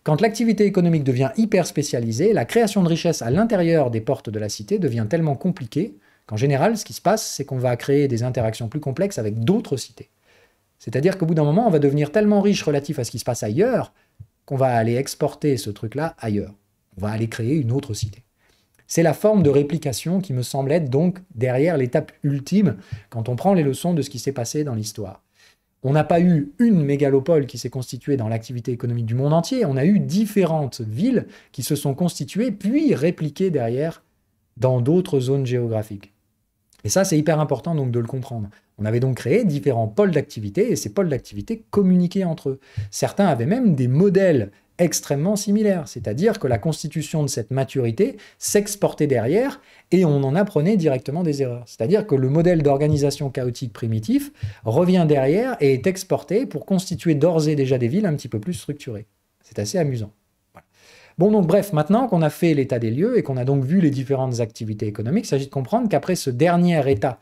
Quand l'activité économique devient hyper spécialisée, la création de richesse à l'intérieur des portes de la cité devient tellement compliquée qu'en général, ce qui se passe, c'est qu'on va créer des interactions plus complexes avec d'autres cités. C'est-à-dire qu'au bout d'un moment, on va devenir tellement riche relatif à ce qui se passe ailleurs qu'on va aller exporter ce truc-là ailleurs. On va aller créer une autre cité. C'est la forme de réplication qui me semble être donc derrière l'étape ultime quand on prend les leçons de ce qui s'est passé dans l'histoire. On n'a pas eu une mégalopole qui s'est constituée dans l'activité économique du monde entier, on a eu différentes villes qui se sont constituées puis répliquées derrière dans d'autres zones géographiques. Et ça, c'est hyper important donc de le comprendre. On avait donc créé différents pôles d'activité et ces pôles d'activité communiquaient entre eux. Certains avaient même des modèles extrêmement similaires. C'est-à-dire que la constitution de cette maturité s'exportait derrière et on en apprenait directement des erreurs. C'est-à-dire que le modèle d'organisation chaotique primitif revient derrière et est exporté pour constituer d'ores et déjà des villes un petit peu plus structurées. C'est assez amusant. Voilà. Bon, donc bref, maintenant qu'on a fait l'état des lieux et qu'on a donc vu les différentes activités économiques, il s'agit de comprendre qu'après ce dernier état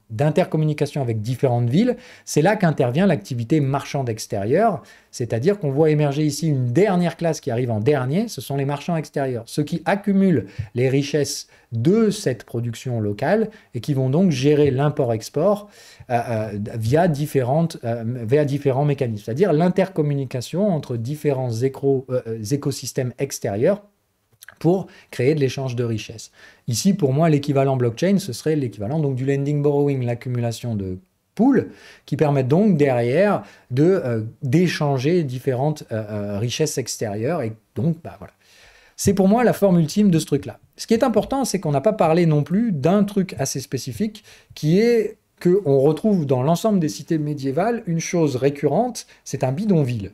d'intercommunication avec différentes villes, c'est là qu'intervient l'activité marchande extérieure, c'est-à-dire qu'on voit émerger ici une dernière classe qui arrive en dernier, ce sont les marchands extérieurs, ceux qui accumulent les richesses de cette production locale et qui vont donc gérer l'import-export via différents mécanismes, c'est-à-dire l'intercommunication entre différents écosystèmes extérieurs pour créer de l'échange de richesses. Ici, pour moi, l'équivalent blockchain, ce serait l'équivalent donc du lending borrowing, l'accumulation de pools, qui permettent donc derrière d'échanger différentes richesses extérieures. Et donc, voilà. C'est pour moi la forme ultime de ce truc-là. Ce qui est important, c'est qu'on n'a pas parlé non plus d'un truc assez spécifique, qui est qu'on retrouve dans l'ensemble des cités médiévales une chose récurrente, c'est un bidonville.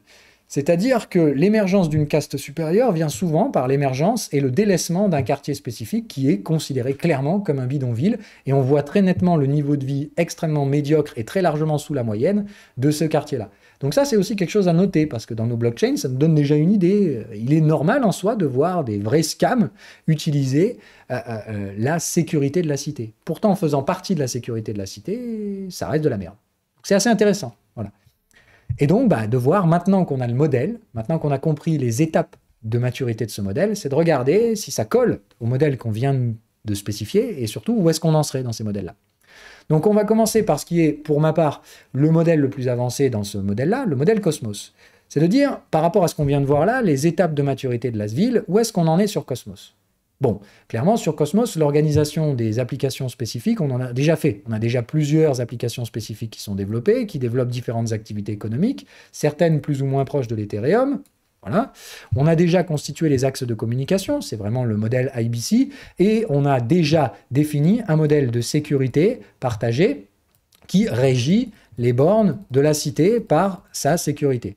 C'est-à-dire que l'émergence d'une caste supérieure vient souvent par l'émergence et le délaissement d'un quartier spécifique qui est considéré clairement comme un bidonville, et on voit très nettement le niveau de vie extrêmement médiocre et très largement sous la moyenne de ce quartier-là. Donc ça, c'est aussi quelque chose à noter, parce que dans nos blockchains, ça nous donne déjà une idée. Il est normal en soi de voir des vrais scams utiliser la sécurité de la cité. Pourtant, en faisant partie de la sécurité de la cité, ça reste de la merde. C'est assez intéressant. Voilà. Et donc, de voir, maintenant qu'on a le modèle, maintenant qu'on a compris les étapes de maturité de ce modèle, c'est de regarder si ça colle au modèle qu'on vient de spécifier et surtout où est-ce qu'on en serait dans ces modèles-là. Donc, on va commencer par ce qui est, pour ma part, le modèle le plus avancé dans ce modèle-là, le modèle Cosmos. C'est de dire, par rapport à ce qu'on vient de voir là, les étapes de maturité de la ville, où est-ce qu'on en est sur Cosmos ? Bon, clairement, sur Cosmos, l'organisation des applications spécifiques, on en a déjà fait. On a déjà plusieurs applications spécifiques qui sont développées, qui développent différentes activités économiques, certaines plus ou moins proches de l'Ethereum. Voilà. On a déjà constitué les axes de communication, c'est vraiment le modèle IBC, et on a déjà défini un modèle de sécurité partagée qui régit les bornes de la cité par sa sécurité.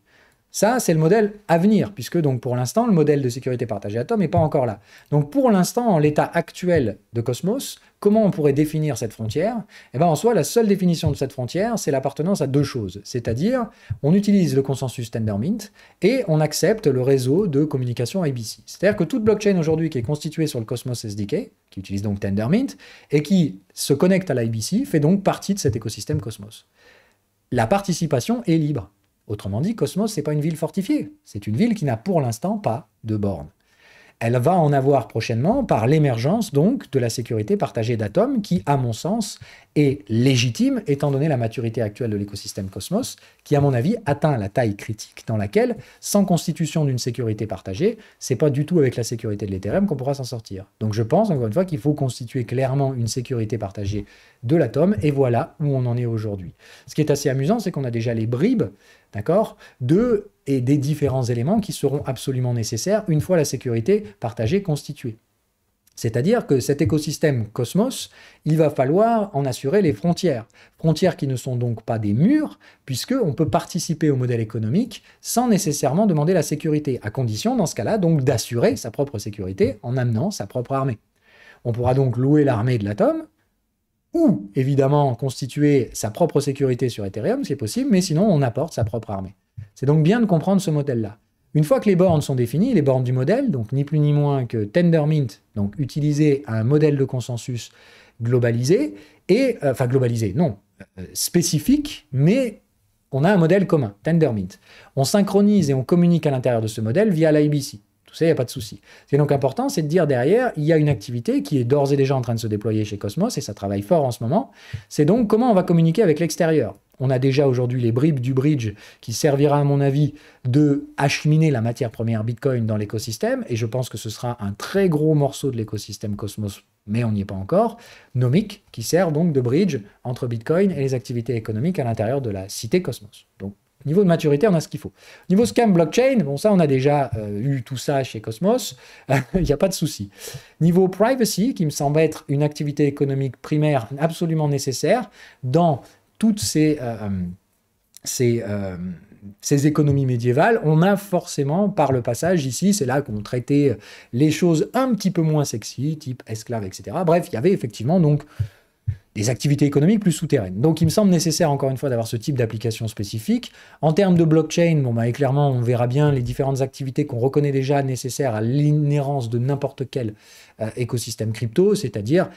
Ça, c'est le modèle à venir, puisque donc pour l'instant, le modèle de sécurité partagée Atom n'est pas encore là. Donc pour l'instant, en l'état actuel de Cosmos, comment on pourrait définir cette frontière ? Eh bien, en soi, la seule définition de cette frontière, c'est l'appartenance à deux choses. C'est-à-dire, on utilise le consensus Tendermint et on accepte le réseau de communication IBC. C'est-à-dire que toute blockchain aujourd'hui qui est constituée sur le Cosmos SDK, qui utilise donc Tendermint, et qui se connecte à l'IBC, fait donc partie de cet écosystème Cosmos. La participation est libre. Autrement dit, Cosmos, ce n'est pas une ville fortifiée. C'est une ville qui n'a pour l'instant pas de bornes. Elle va en avoir prochainement par l'émergence donc de la sécurité partagée d'Atom qui, à mon sens, est légitime étant donné la maturité actuelle de l'écosystème Cosmos qui, à mon avis, atteint la taille critique dans laquelle, sans constitution d'une sécurité partagée, c'est pas du tout avec la sécurité de l'Ethereum qu'on pourra s'en sortir. Donc je pense, encore une fois, qu'il faut constituer clairement une sécurité partagée de l'Atom et voilà où on en est aujourd'hui. Ce qui est assez amusant, c'est qu'on a déjà les bribes, d'accord, et des différents éléments qui seront absolument nécessaires une fois la sécurité partagée constituée. C'est-à-dire que cet écosystème Cosmos, il va falloir en assurer les frontières. Frontières qui ne sont donc pas des murs, puisqu'on peut participer au modèle économique sans nécessairement demander la sécurité, à condition, dans ce cas-là, donc d'assurer sa propre sécurité en amenant sa propre armée. On pourra donc louer l'armée de l'Atom, ou évidemment constituer sa propre sécurité sur Ethereum, c'est possible, mais sinon on apporte sa propre armée. C'est donc bien de comprendre ce modèle-là. Une fois que les bornes sont définies, les bornes du modèle, donc ni plus ni moins que Tendermint, donc utiliser un modèle de consensus globalisé, spécifique, mais on a un modèle commun, Tendermint. On synchronise et on communique à l'intérieur de ce modèle via l'IBC. Tout ça, il n'y a pas de souci. Ce qui est donc important, c'est de dire derrière, il y a une activité qui est d'ores et déjà en train de se déployer chez Cosmos, et ça travaille fort en ce moment. C'est donc comment on va communiquer avec l'extérieur. On a déjà aujourd'hui les bribes du bridge qui servira, à mon avis, de acheminer la matière première Bitcoin dans l'écosystème, et je pense que ce sera un très gros morceau de l'écosystème Cosmos, mais on n'y est pas encore, Nomic, qui sert donc de bridge entre Bitcoin et les activités économiques à l'intérieur de la cité Cosmos. Donc, niveau de maturité, on a ce qu'il faut. Niveau scam blockchain, bon ça, on a déjà eu tout ça chez Cosmos, il n'y a pas de souci. Niveau privacy, qui me semble être une activité économique primaire absolument nécessaire dans toutes ces ces économies médiévales, on a forcément, par le passage ici, c'est là qu'on traitait les choses un petit peu moins sexy, type esclaves, etc. Bref, il y avait effectivement donc des activités économiques plus souterraines. Donc il me semble nécessaire, encore une fois, d'avoir ce type d'application spécifique. En termes de blockchain, bon, bah, clairement, on verra bien les différentes activités qu'on reconnaît déjà nécessaires à l'inhérence de n'importe quel écosystème crypto, c'est-à-dire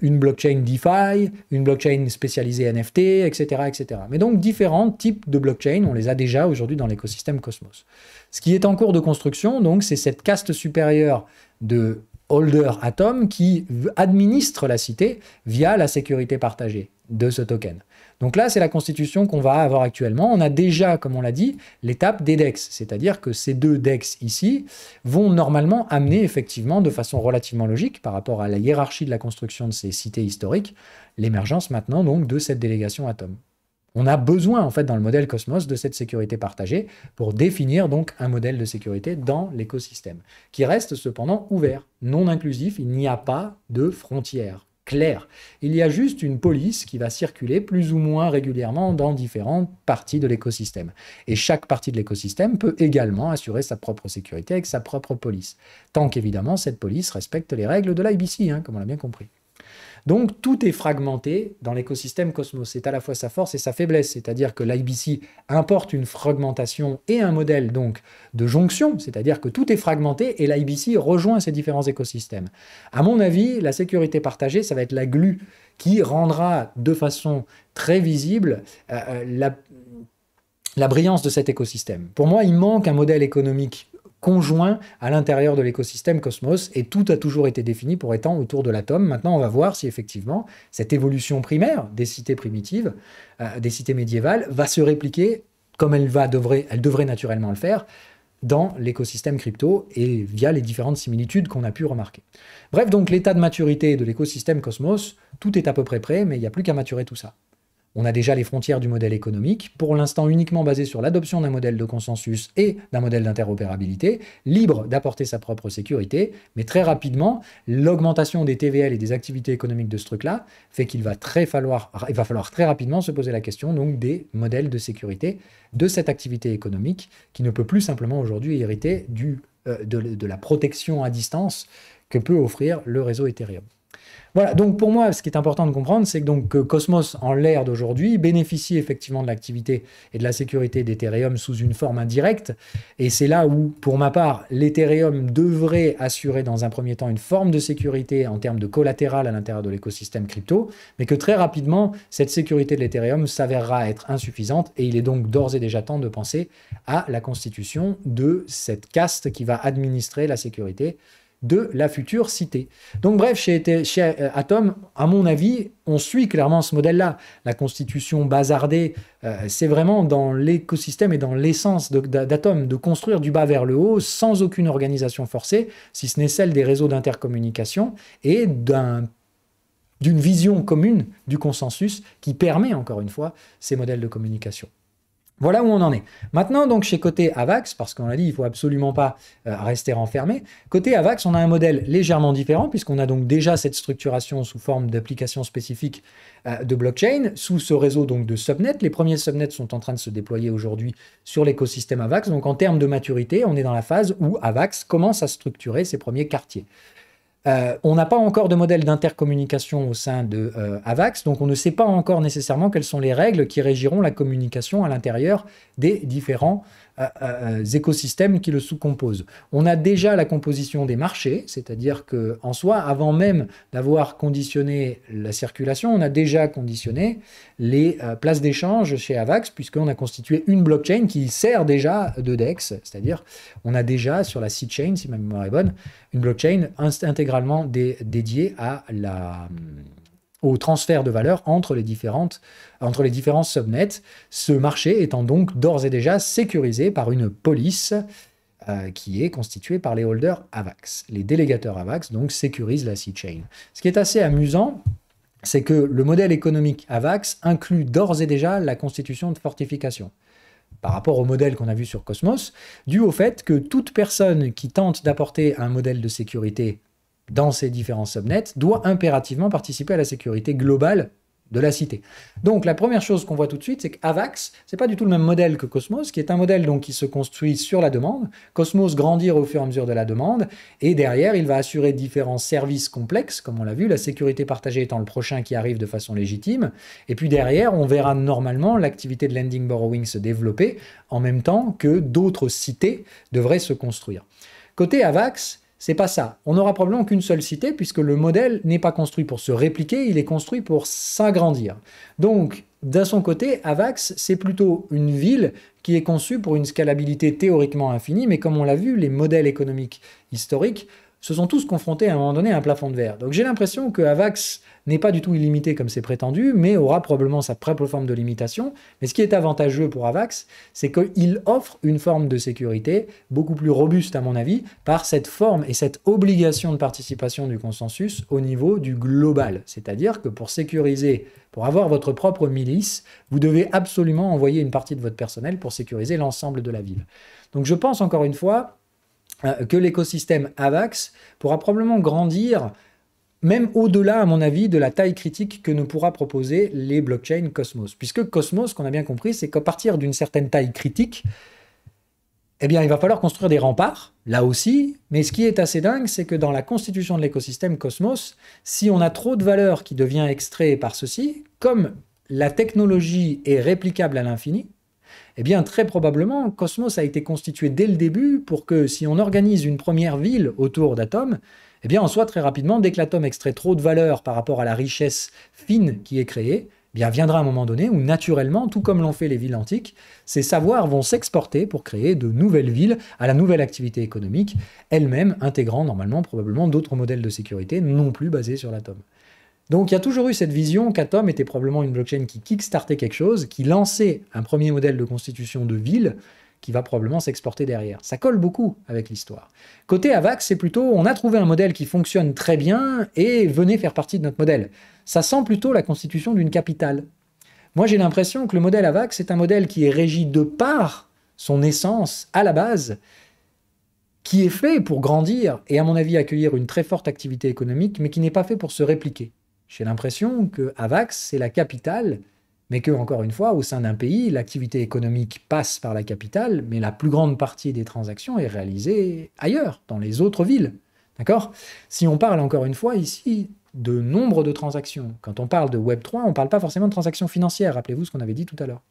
une blockchain DeFi, une blockchain spécialisée NFT, etc., etc. Mais donc différents types de blockchain, on les a déjà aujourd'hui dans l'écosystème Cosmos. Ce qui est en cours de construction, donc, c'est cette caste supérieure de holder Atom qui administre la cité via la sécurité partagée de ce token. Donc là, c'est la constitution qu'on va avoir actuellement. On a déjà, comme on l'a dit, l'étape des DEX, c'est-à-dire que ces deux DEX ici vont normalement amener effectivement de façon relativement logique par rapport à la hiérarchie de la construction de ces cités historiques, l'émergence maintenant donc de cette délégation Atom. On a besoin, en fait, dans le modèle Cosmos, de cette sécurité partagée pour définir donc un modèle de sécurité dans l'écosystème, qui reste cependant ouvert, non inclusif. Il n'y a pas de frontières claires. Il y a juste une police qui va circuler plus ou moins régulièrement dans différentes parties de l'écosystème. Et chaque partie de l'écosystème peut également assurer sa propre sécurité avec sa propre police, tant qu'évidemment cette police respecte les règles de l'IBC, comme on l'a bien compris. Donc, tout est fragmenté dans l'écosystème Cosmos. C'est à la fois sa force et sa faiblesse, c'est-à-dire que l'IBC importe une fragmentation et un modèle donc de jonction, c'est-à-dire que tout est fragmenté et l'IBC rejoint ces différents écosystèmes. À mon avis, la sécurité partagée, ça va être la glue qui rendra de façon très visible la brillance de cet écosystème. Pour moi, il manque un modèle économique conjoint à l'intérieur de l'écosystème Cosmos, et tout a toujours été défini pour étant autour de l'atome. Maintenant, on va voir si effectivement cette évolution primaire des cités primitives, des cités médiévales, va se répliquer comme elle devrait naturellement le faire dans l'écosystème crypto et via les différentes similitudes qu'on a pu remarquer. Bref, donc l'état de maturité de l'écosystème Cosmos, tout est à peu près prêt, mais il n'y a plus qu'à maturer tout ça. On a déjà les frontières du modèle économique, pour l'instant uniquement basé sur l'adoption d'un modèle de consensus et d'un modèle d'interopérabilité, libre d'apporter sa propre sécurité, mais très rapidement, l'augmentation des TVL et des activités économiques de ce truc-là fait qu'il va falloir très rapidement se poser la question donc, des modèles de sécurité de cette activité économique qui ne peut plus simplement aujourd'hui hériter de la protection à distance que peut offrir le réseau Ethereum. Voilà, donc pour moi, ce qui est important de comprendre, c'est que donc Cosmos, en l'ère d'aujourd'hui, bénéficie effectivement de l'activité et de la sécurité d'Ethereum sous une forme indirecte. Et c'est là où, pour ma part, l'Ethereum devrait assurer dans un premier temps une forme de sécurité en termes de collatéral à l'intérieur de l'écosystème crypto, mais que très rapidement, cette sécurité de l'Ethereum s'avérera être insuffisante. Et il est donc d'ores et déjà temps de penser à la constitution de cette caste qui va administrer la sécurité de la future cité. Donc bref, chez Atom, à mon avis, on suit clairement ce modèle-là. La constitution bazardée, c'est vraiment dans l'écosystème et dans l'essence d'Atom, de construire du bas vers le haut, sans aucune organisation forcée, si ce n'est celle des réseaux d'intercommunication et d'une vision commune du consensus qui permet, encore une fois, ces modèles de communication. Voilà où on en est. Maintenant, donc, chez côté AVAX, parce qu'on l'a dit, il ne faut absolument pas rester renfermé, côté AVAX, on a un modèle légèrement différent, puisqu'on a donc déjà cette structuration sous forme d'application spécifique de blockchain, sous ce réseau donc de subnets. Les premiers subnets sont en train de se déployer aujourd'hui sur l'écosystème AVAX. Donc, en termes de maturité, on est dans la phase où AVAX commence à structurer ses premiers quartiers. On n'a pas encore de modèle d'intercommunication au sein de AVAX, donc on ne sait pas encore nécessairement quelles sont les règles qui régiront la communication à l'intérieur des différents écosystèmes qui le sous-composent. On a déjà la composition des marchés, c'est-à-dire qu'en soi, avant même d'avoir conditionné la circulation, on a déjà conditionné les places d'échange chez AVAX, puisqu'on a constitué une blockchain qui sert déjà de DEX, c'est-à-dire on a déjà sur la C-chain, si ma mémoire est bonne, une blockchain intégralement dédiée au transfert de valeur entre les différents subnets, ce marché étant donc d'ores et déjà sécurisé par une police qui est constituée par les holders AVAX. Les délégateurs AVAX donc sécurisent la C-chain. Ce qui est assez amusant, c'est que le modèle économique AVAX inclut d'ores et déjà la constitution de fortifications par rapport au modèle qu'on a vu sur Cosmos, dû au fait que toute personne qui tente d'apporter un modèle de sécurité dans ces différents subnets doit impérativement participer à la sécurité globale de la cité. Donc la première chose qu'on voit tout de suite, c'est qu'Avax, c'est pas du tout le même modèle que Cosmos, qui est un modèle donc qui se construit sur la demande. Cosmos grandir au fur et à mesure de la demande, et derrière, il va assurer différents services complexes, comme on l'a vu, la sécurité partagée étant le prochain qui arrive de façon légitime. Et puis derrière, on verra normalement l'activité de lending borrowing se développer en même temps que d'autres cités devraient se construire. Côté Avax, c'est pas ça. On n'aura probablement qu'une seule cité puisque le modèle n'est pas construit pour se répliquer, il est construit pour s'agrandir. Donc, d'un son côté, Avax, c'est plutôt une ville qui est conçue pour une scalabilité théoriquement infinie, mais comme on l'a vu, les modèles économiques historiques se sont tous confrontés à un moment donné à un plafond de verre. Donc j'ai l'impression que Avax n'est pas du tout illimité comme c'est prétendu, mais aura probablement sa propre forme de limitation. Mais ce qui est avantageux pour Avax, c'est qu'il offre une forme de sécurité beaucoup plus robuste, à mon avis, par cette forme et cette obligation de participation du consensus au niveau du global. C'est-à-dire que pour sécuriser, pour avoir votre propre milice, vous devez absolument envoyer une partie de votre personnel pour sécuriser l'ensemble de la ville. Donc je pense encore une fois que l'écosystème Avax pourra probablement grandir même au-delà, à mon avis, de la taille critique que ne pourra proposer les blockchains Cosmos. Puisque Cosmos, qu'on a bien compris, c'est qu'à partir d'une certaine taille critique, eh bien, il va falloir construire des remparts, là aussi, mais ce qui est assez dingue, c'est que dans la constitution de l'écosystème Cosmos, si on a trop de valeur qui devient extrait par ceci, comme la technologie est réplicable à l'infini, eh bien, très probablement, Cosmos a été constitué dès le début pour que si on organise une première ville autour d'atomes, eh bien, on soit très rapidement, dès que l'atome extrait trop de valeur par rapport à la richesse fine qui est créée, eh bien, viendra un moment donné où, naturellement, tout comme l'ont fait les villes antiques, ces savoirs vont s'exporter pour créer de nouvelles villes à la nouvelle activité économique, elle-même intégrant normalement probablement d'autres modèles de sécurité non plus basés sur l'atome. Donc il y a toujours eu cette vision qu'Atom était probablement une blockchain qui kickstartait quelque chose, qui lançait un premier modèle de constitution de ville, qui va probablement s'exporter derrière. Ça colle beaucoup avec l'histoire. Côté Avax, c'est plutôt, on a trouvé un modèle qui fonctionne très bien et venez faire partie de notre modèle. Ça sent plutôt la constitution d'une capitale. Moi j'ai l'impression que le modèle Avax est un modèle qui est régi de par son essence à la base, qui est fait pour grandir et à mon avis accueillir une très forte activité économique, mais qui n'est pas fait pour se répliquer. J'ai l'impression que Avax, c'est la capitale, mais que, encore une fois, au sein d'un pays, l'activité économique passe par la capitale, mais la plus grande partie des transactions est réalisée ailleurs, dans les autres villes. D'accord ? Si on parle, encore une fois, ici, de nombre de transactions, quand on parle de Web3, on ne parle pas forcément de transactions financières, rappelez-vous ce qu'on avait dit tout à l'heure.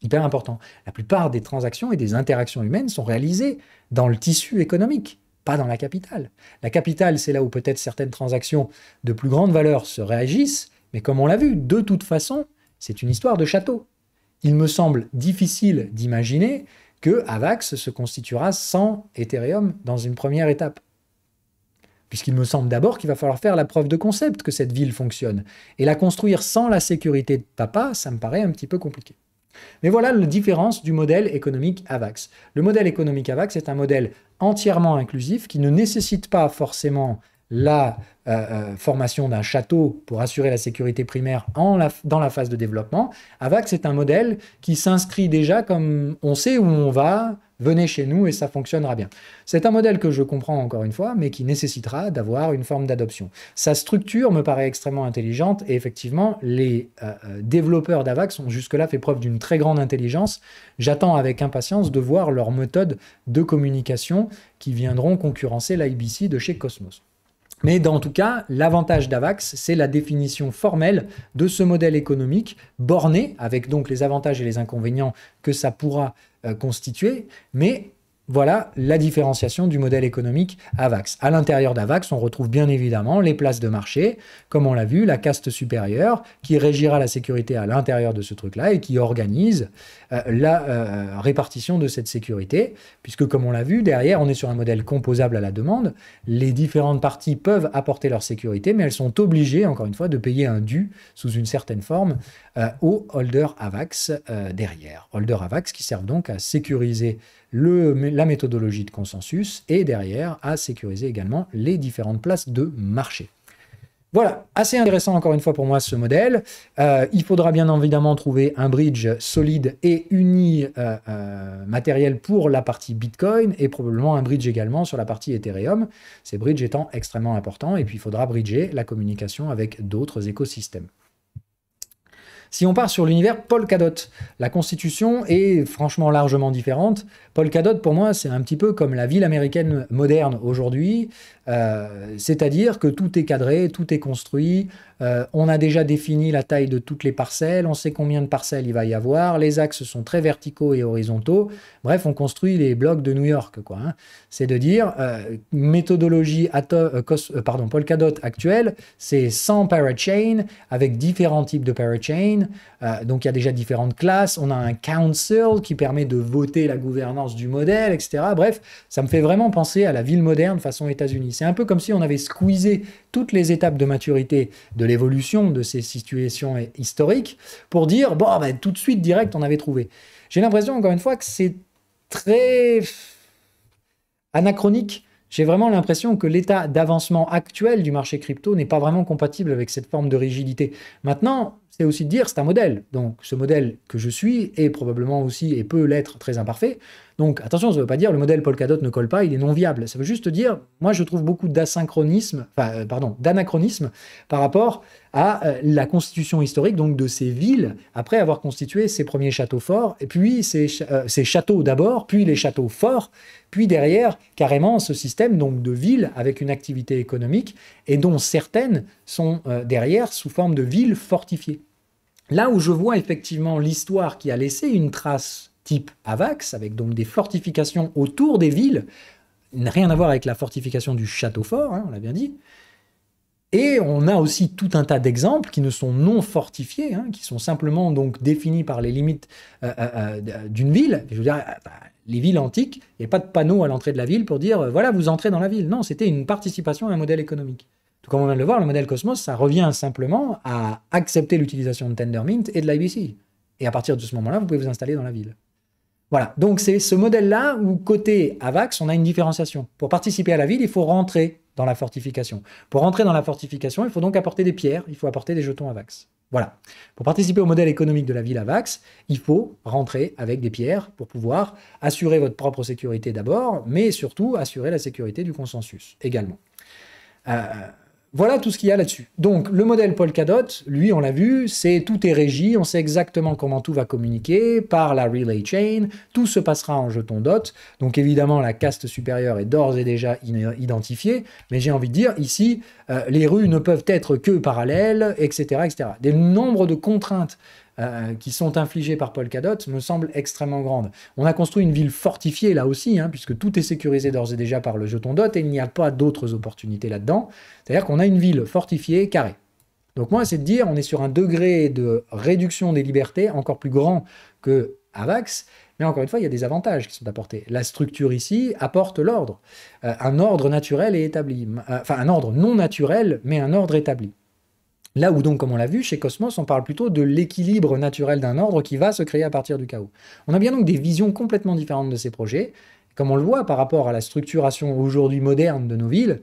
Hyper important. La plupart des transactions et des interactions humaines sont réalisées dans le tissu économique, pas dans la capitale. La capitale, c'est là où peut-être certaines transactions de plus grande valeur se réagissent, mais comme on l'a vu, de toute façon, c'est une histoire de château. Il me semble difficile d'imaginer que Avax se constituera sans Ethereum dans une première étape. Puisqu'il me semble d'abord qu'il va falloir faire la preuve de concept que cette ville fonctionne. Et la construire sans la sécurité de papa, ça me paraît un petit peu compliqué. Mais voilà la différence du modèle économique Avax. Le modèle économique Avax est un modèle entièrement inclusif qui ne nécessite pas forcément la formation d'un château pour assurer la sécurité primaire dans la phase de développement. Avax est un modèle qui s'inscrit déjà comme on sait où on va, venez chez nous et ça fonctionnera bien. C'est un modèle que je comprends encore une fois, mais qui nécessitera d'avoir une forme d'adoption. Sa structure me paraît extrêmement intelligente et effectivement, les développeurs d'Avax ont jusque-là fait preuve d'une très grande intelligence. J'attends avec impatience de voir leurs méthodes de communication qui viendront concurrencer l'IBC de chez Cosmos. Mais dans tout cas, l'avantage d'Avax, c'est la définition formelle de ce modèle économique borné, avec donc les avantages et les inconvénients que ça pourra constituer, mais voilà la différenciation du modèle économique Avax. À l'intérieur d'Avax, on retrouve bien évidemment les places de marché, comme on l'a vu, la caste supérieure, qui régira la sécurité à l'intérieur de ce truc-là et qui organise la répartition de cette sécurité, puisque comme on l'a vu, derrière, on est sur un modèle composable à la demande. Les différentes parties peuvent apporter leur sécurité, mais elles sont obligées, encore une fois, de payer un dû sous une certaine forme au holder Avax derrière. Holder Avax qui servent donc à sécuriser la méthodologie de consensus et derrière à sécuriser également les différentes places de marché. Voilà, assez intéressant encore une fois pour moi ce modèle. Il faudra bien évidemment trouver un bridge solide et uni matériel pour la partie Bitcoin et probablement un bridge également sur la partie Ethereum, ces bridges étant extrêmement importants et puis il faudra bridger la communication avec d'autres écosystèmes. Si on part sur l'univers Polkadot, la constitution est franchement largement différente. Polkadot, pour moi, c'est un petit peu comme la ville américaine moderne aujourd'hui, c'est-à-dire que tout est cadré, tout est construit, on a déjà défini la taille de toutes les parcelles, on sait combien de parcelles il va y avoir, les axes sont très verticaux et horizontaux, bref, on construit les blocs de New York, quoi, hein. C'est de dire, méthodologie Polkadot actuelle, c'est 100 parachains avec différents types de parachains, donc il y a déjà différentes classes, on a un council qui permet de voter la gouvernance du modèle, etc. Bref, ça me fait vraiment penser à la ville moderne façon États-Unis. C'est un peu comme si on avait squeezé toutes les étapes de maturité de l'évolution de ces situations historiques pour dire, bon, ben, tout de suite, direct, on avait trouvé. J'ai l'impression, encore une fois, que c'est très anachronique. J'ai vraiment l'impression que l'état d'avancement actuel du marché crypto n'est pas vraiment compatible avec cette forme de rigidité. Maintenant, c'est aussi de dire, c'est un modèle. Donc, ce modèle que je suis est probablement aussi, et peut l'être, très imparfait. Donc, attention, ça ne veut pas dire le modèle Polkadot ne colle pas, il est non viable. Ça veut juste dire, moi, je trouve beaucoup d'anachronisme par rapport à la constitution historique donc de ces villes, après avoir constitué ces premiers châteaux forts, et puis ces châteaux d'abord, puis les châteaux forts, puis derrière, carrément, ce système donc de villes avec une activité économique, et dont certaines sont derrière sous forme de villes fortifiées. Là où je vois effectivement l'histoire qui a laissé une trace type AVAX, avec donc des fortifications autour des villes, rien à voir avec la fortification du château fort, hein, on l'a bien dit. Et on a aussi tout un tas d'exemples qui ne sont non fortifiés, hein, qui sont simplement donc définis par les limites d'une ville. Je veux dire, les villes antiques, il n'y a pas de panneau à l'entrée de la ville pour dire voilà, vous entrez dans la ville. Non, c'était une participation à un modèle économique. Tout comme on vient de le voir, le modèle Cosmos, ça revient simplement à accepter l'utilisation de Tendermint et de l'IBC. Et à partir de ce moment-là, vous pouvez vous installer dans la ville. Voilà, donc c'est ce modèle-là où, côté AVAX, on a une différenciation. Pour participer à la ville, il faut rentrer dans la fortification. Pour rentrer dans la fortification, il faut donc apporter des pierres, il faut apporter des jetons AVAX. Voilà. Pour participer au modèle économique de la ville AVAX, il faut rentrer avec des pierres pour pouvoir assurer votre propre sécurité d'abord, mais surtout assurer la sécurité du consensus également. Voilà tout ce qu'il y a là-dessus. Donc, le modèle Polkadot, lui, on l'a vu, tout est régi, on sait exactement comment tout va communiquer par la relay chain, tout se passera en jeton DOT. Donc, évidemment, la caste supérieure est d'ores et déjà identifiée, mais j'ai envie de dire, ici, les rues ne peuvent être que parallèles, etc., etc. Des nombres de contraintes qui sont infligées par Polkadot me semblent extrêmement grandes. On a construit une ville fortifiée là aussi, hein, puisque tout est sécurisé d'ores et déjà par le jeton DOT et il n'y a pas d'autres opportunités là-dedans. C'est-à-dire qu'on a une ville fortifiée carrée. Donc moi, c'est de dire, on est sur un degré de réduction des libertés encore plus grand que AVAX, mais encore une fois, il y a des avantages qui sont apportés. La structure ici apporte l'ordre. Un ordre naturel est établi. Enfin, un ordre non naturel, mais un ordre établi. Là où donc, comme on l'a vu, chez Cosmos, on parle plutôt de l'équilibre naturel d'un ordre qui va se créer à partir du chaos. On a bien donc des visions complètement différentes de ces projets. Comme on le voit par rapport à la structuration aujourd'hui moderne de nos villes,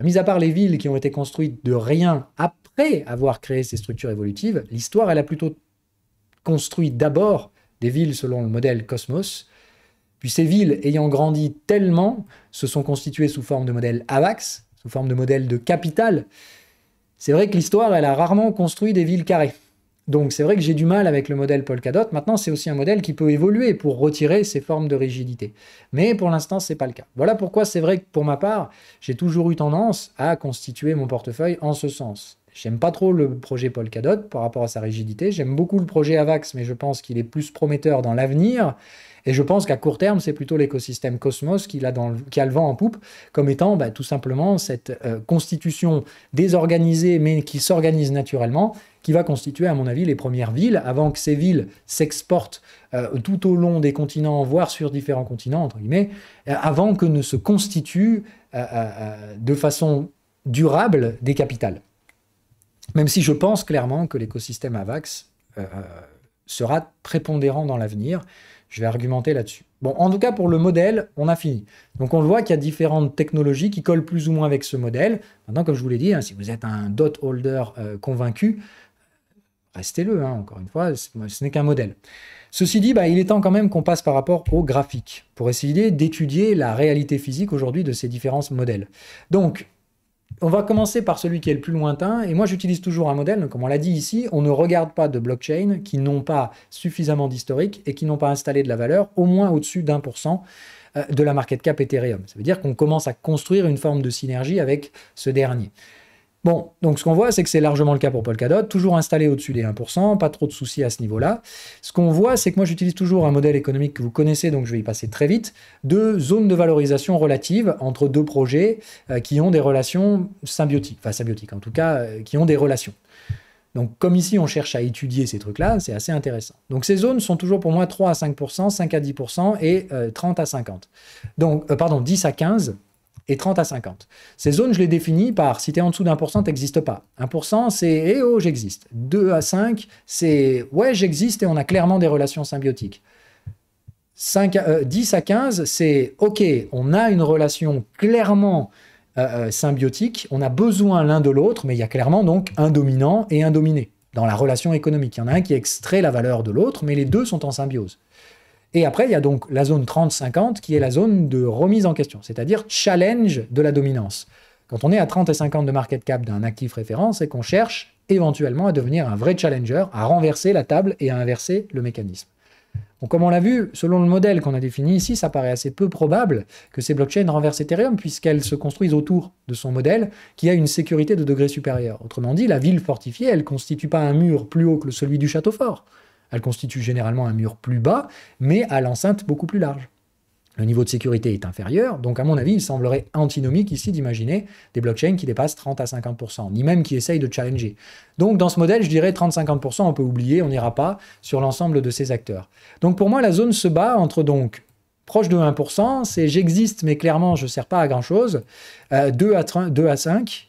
mis à part les villes qui ont été construites de rien après avoir créé ces structures évolutives, l'histoire, elle a plutôt construit d'abord des villes selon le modèle Cosmos, puis ces villes ayant grandi tellement se sont constituées sous forme de modèle AVAX, sous forme de modèle de capitale. C'est vrai que l'histoire, elle a rarement construit des villes carrées. Donc c'est vrai que j'ai du mal avec le modèle Polkadot. Maintenant, c'est aussi un modèle qui peut évoluer pour retirer ces formes de rigidité. Mais pour l'instant, c'est pas le cas. Voilà pourquoi c'est vrai que pour ma part, j'ai toujours eu tendance à constituer mon portefeuille en ce sens. J'aime pas trop le projet Polkadot par rapport à sa rigidité. J'aime beaucoup le projet AVAX, mais je pense qu'il est plus prometteur dans l'avenir. Et je pense qu'à court terme, c'est plutôt l'écosystème Cosmos qui a le vent en poupe, comme étant tout simplement cette constitution désorganisée, mais qui s'organise naturellement, qui va constituer, à mon avis, les premières villes, avant que ces villes s'exportent tout au long des continents, voire sur différents continents, entre guillemets, avant que ne se constituent de façon durable des capitales. Même si je pense clairement que l'écosystème AVAX sera prépondérant dans l'avenir. Je vais argumenter là-dessus. Bon, en tout cas, pour le modèle, on a fini. Donc, on le voit qu'il y a différentes technologies qui collent plus ou moins avec ce modèle. Maintenant, comme je vous l'ai dit, hein, si vous êtes un dot holder convaincu, restez-le, hein, encore une fois, ce n'est qu'un modèle. Ceci dit, il est temps quand même qu'on passe par rapport au graphique, pour essayer d'étudier la réalité physique aujourd'hui de ces différents modèles. Donc, on va commencer par celui qui est le plus lointain, et moi j'utilise toujours un modèle, comme on l'a dit ici, on ne regarde pas de blockchain qui n'ont pas suffisamment d'historique et qui n'ont pas installé de la valeur au moins au-dessus d'1% de la market cap Ethereum. Ça veut dire qu'on commence à construire une forme de synergie avec ce dernier. Bon, donc ce qu'on voit, c'est que c'est largement le cas pour Polkadot, toujours installé au-dessus des 1%, pas trop de soucis à ce niveau-là. Ce qu'on voit, c'est que moi j'utilise toujours un modèle économique que vous connaissez, donc je vais y passer très vite, de zones de valorisation relative entre deux projets qui ont des relations symbiotiques, enfin symbiotiques en tout cas, qui ont des relations. Donc comme ici on cherche à étudier ces trucs-là, c'est assez intéressant. Donc ces zones sont toujours pour moi 3 à 5%, 5 à 10% et 30 à 50. Donc, pardon, 10 à 15 et 30 à 50. Ces zones, je les définis par, si tu es en dessous d'1%, tu n'existes pas. 1%, c'est « eh oh, j'existe ». 2 à 5, c'est « ouais, j'existe » et on a clairement des relations symbiotiques. 10 à 15, c'est « ok, on a une relation clairement symbiotique, on a besoin l'un de l'autre, mais il y a clairement donc un dominant et un dominé dans la relation économique. Il y en a un qui extrait la valeur de l'autre, mais les deux sont en symbiose. » Et après, il y a donc la zone 30-50 qui est la zone de remise en question, c'est-à-dire challenge de la dominance. Quand on est à 30 et 50 de market cap d'un actif référence, c'est qu'on cherche éventuellement à devenir un vrai challenger, à renverser la table et à inverser le mécanisme. Donc, comme on l'a vu, selon le modèle qu'on a défini ici, ça paraît assez peu probable que ces blockchains renversent Ethereum puisqu'elles se construisent autour de son modèle qui a une sécurité de degré supérieur. Autrement dit, la ville fortifiée, elle ne constitue pas un mur plus haut que celui du château fort. Elle constitue généralement un mur plus bas, mais à l'enceinte beaucoup plus large. Le niveau de sécurité est inférieur, donc à mon avis, il semblerait antinomique ici d'imaginer des blockchains qui dépassent 30 à 50%, ni même qui essayent de challenger. Donc dans ce modèle, je dirais 30-50%, on peut oublier, on n'ira pas sur l'ensemble de ces acteurs. Donc pour moi, la zone se bat entre donc proche de 1%, c'est j'existe, mais clairement, je ne sers pas à grand-chose, 2 à 5,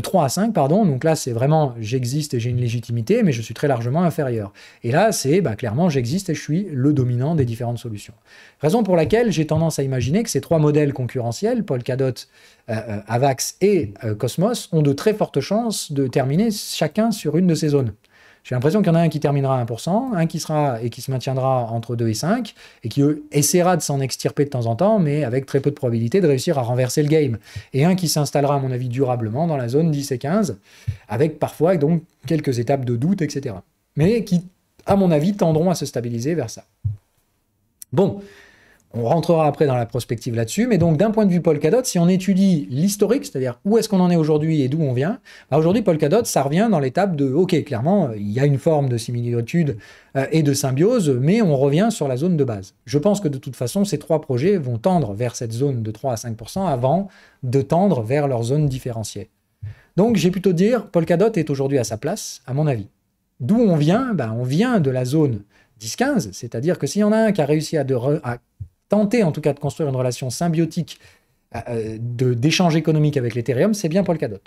3 à 5, pardon, donc là c'est vraiment j'existe et j'ai une légitimité, mais je suis très largement inférieur. Et là c'est clairement j'existe et je suis le dominant des différentes solutions. Raison pour laquelle j'ai tendance à imaginer que ces trois modèles concurrentiels, Polkadot, Avax et Cosmos, ont de très fortes chances de terminer chacun sur une de ces zones. J'ai l'impression qu'il y en a un qui terminera à 1%, un qui sera et qui se maintiendra entre 2 et 5, et qui essaiera de s'en extirper de temps en temps, mais avec très peu de probabilité de réussir à renverser le game. Et un qui s'installera, à mon avis, durablement dans la zone 10 et 15, avec parfois donc quelques étapes de doute, etc. Mais qui, à mon avis, tendront à se stabiliser vers ça. Bon, on rentrera après dans la prospective là-dessus, mais donc d'un point de vue Polkadot, si on étudie l'historique, c'est-à-dire où est-ce qu'on en est aujourd'hui et d'où on vient, aujourd'hui Polkadot, ça revient dans l'étape de, ok, clairement, il y a une forme de similitude et de symbiose, mais on revient sur la zone de base. Je pense que de toute façon, ces trois projets vont tendre vers cette zone de 3 à 5% avant de tendre vers leur zone différenciée. Donc j'ai plutôt dire, Polkadot est aujourd'hui à sa place, à mon avis. D'où on vient? On vient de la zone 10-15, c'est-à-dire que s'il y en a un qui a réussi à tenter en tout cas de construire une relation symbiotique d'échange économique avec l'Ethereum, c'est bien Polkadot.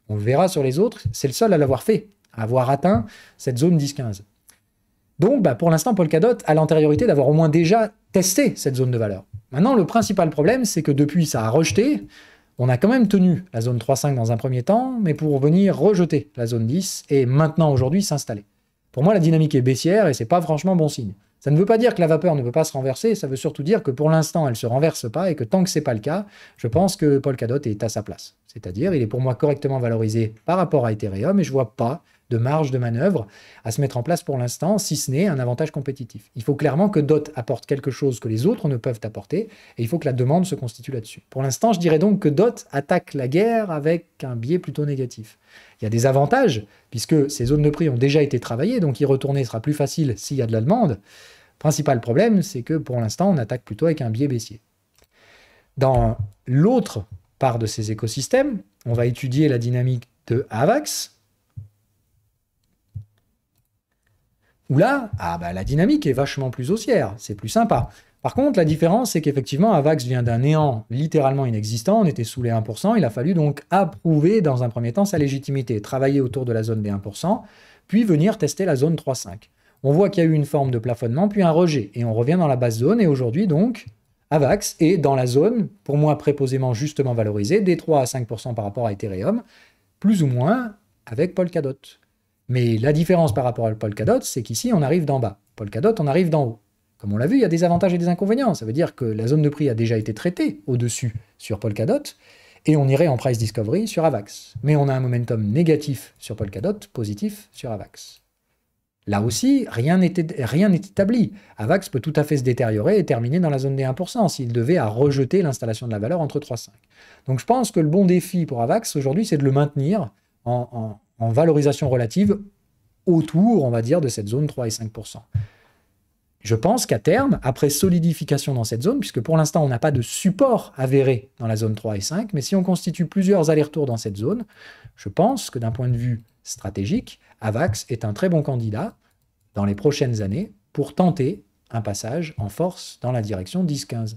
On le verra sur les autres, c'est le seul à l'avoir fait, à avoir atteint cette zone 10-15. Donc pour l'instant, Polkadot a l'antériorité d'avoir au moins déjà testé cette zone de valeur. Maintenant, le principal problème, c'est que depuis, ça a rejeté. On a quand même tenu la zone 3.5 dans un premier temps, mais pour venir rejeter la zone 10 et maintenant, aujourd'hui, s'installer. Pour moi, la dynamique est baissière et c'est pas franchement bon signe. Ça ne veut pas dire que la vapeur ne peut pas se renverser, ça veut surtout dire que pour l'instant, elle ne se renverse pas et que tant que ce n'est pas le cas, je pense que Polkadot est à sa place. C'est-à-dire, il est pour moi correctement valorisé par rapport à Ethereum et je ne vois pas de marge de manœuvre à se mettre en place pour l'instant, si ce n'est un avantage compétitif. Il faut clairement que DOT apporte quelque chose que les autres ne peuvent apporter et il faut que la demande se constitue là-dessus. Pour l'instant, je dirais donc que DOT attaque la guerre avec un biais plutôt négatif. Il y a des avantages, puisque ces zones de prix ont déjà été travaillées, donc y retourner sera plus facile s'il y a de la demande. Principal problème, c'est que pour l'instant, on attaque plutôt avec un biais baissier. Dans l'autre part de ces écosystèmes, on va étudier la dynamique de Avax, où là, la dynamique est vachement plus haussière, c'est plus sympa. Par contre, la différence, c'est qu'effectivement, Avax vient d'un néant littéralement inexistant, on était sous les 1%, il a fallu donc approuver dans un premier temps sa légitimité, travailler autour de la zone des 1%, puis venir tester la zone 3.5. On voit qu'il y a eu une forme de plafonnement, puis un rejet, et on revient dans la basse zone, et aujourd'hui, donc, Avax est dans la zone, pour moi préposément justement valorisée, des 3 à 5% par rapport à Ethereum, plus ou moins avec Polkadot. Mais la différence par rapport à Polkadot, c'est qu'ici, on arrive d'en bas. Polkadot, on arrive d'en haut. Comme on l'a vu, il y a des avantages et des inconvénients. Ça veut dire que la zone de prix a déjà été traitée au-dessus sur Polkadot, Et on irait en price discovery sur AVAX. Mais on a un momentum négatif sur Polkadot, positif sur AVAX. Là aussi, rien n'est établi. AVAX peut tout à fait se détériorer et terminer dans la zone des 1% s'il devait à rejeter l'installation de la valeur entre 3 et 5. Donc je pense que le bon défi pour AVAX aujourd'hui, c'est de le maintenir en valorisation relative autour, on va dire, de cette zone 3 et 5%. Je pense qu'à terme, après solidification dans cette zone, puisque pour l'instant on n'a pas de support avéré dans la zone 3 et 5, mais si on constitue plusieurs allers-retours dans cette zone, je pense que d'un point de vue stratégique, AVAX est un très bon candidat dans les prochaines années pour tenter un passage en force dans la direction 10-15.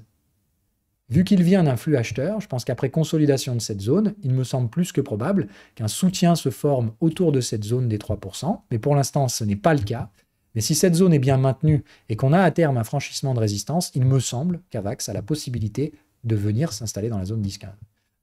Vu qu'il vient d'un flux acheteur, je pense qu'après consolidation de cette zone, il me semble plus que probable qu'un soutien se forme autour de cette zone des 3%, mais pour l'instant ce n'est pas le cas. Mais si cette zone est bien maintenue et qu'on a à terme un franchissement de résistance, il me semble qu'AVAX a la possibilité de venir s'installer dans la zone 10-15.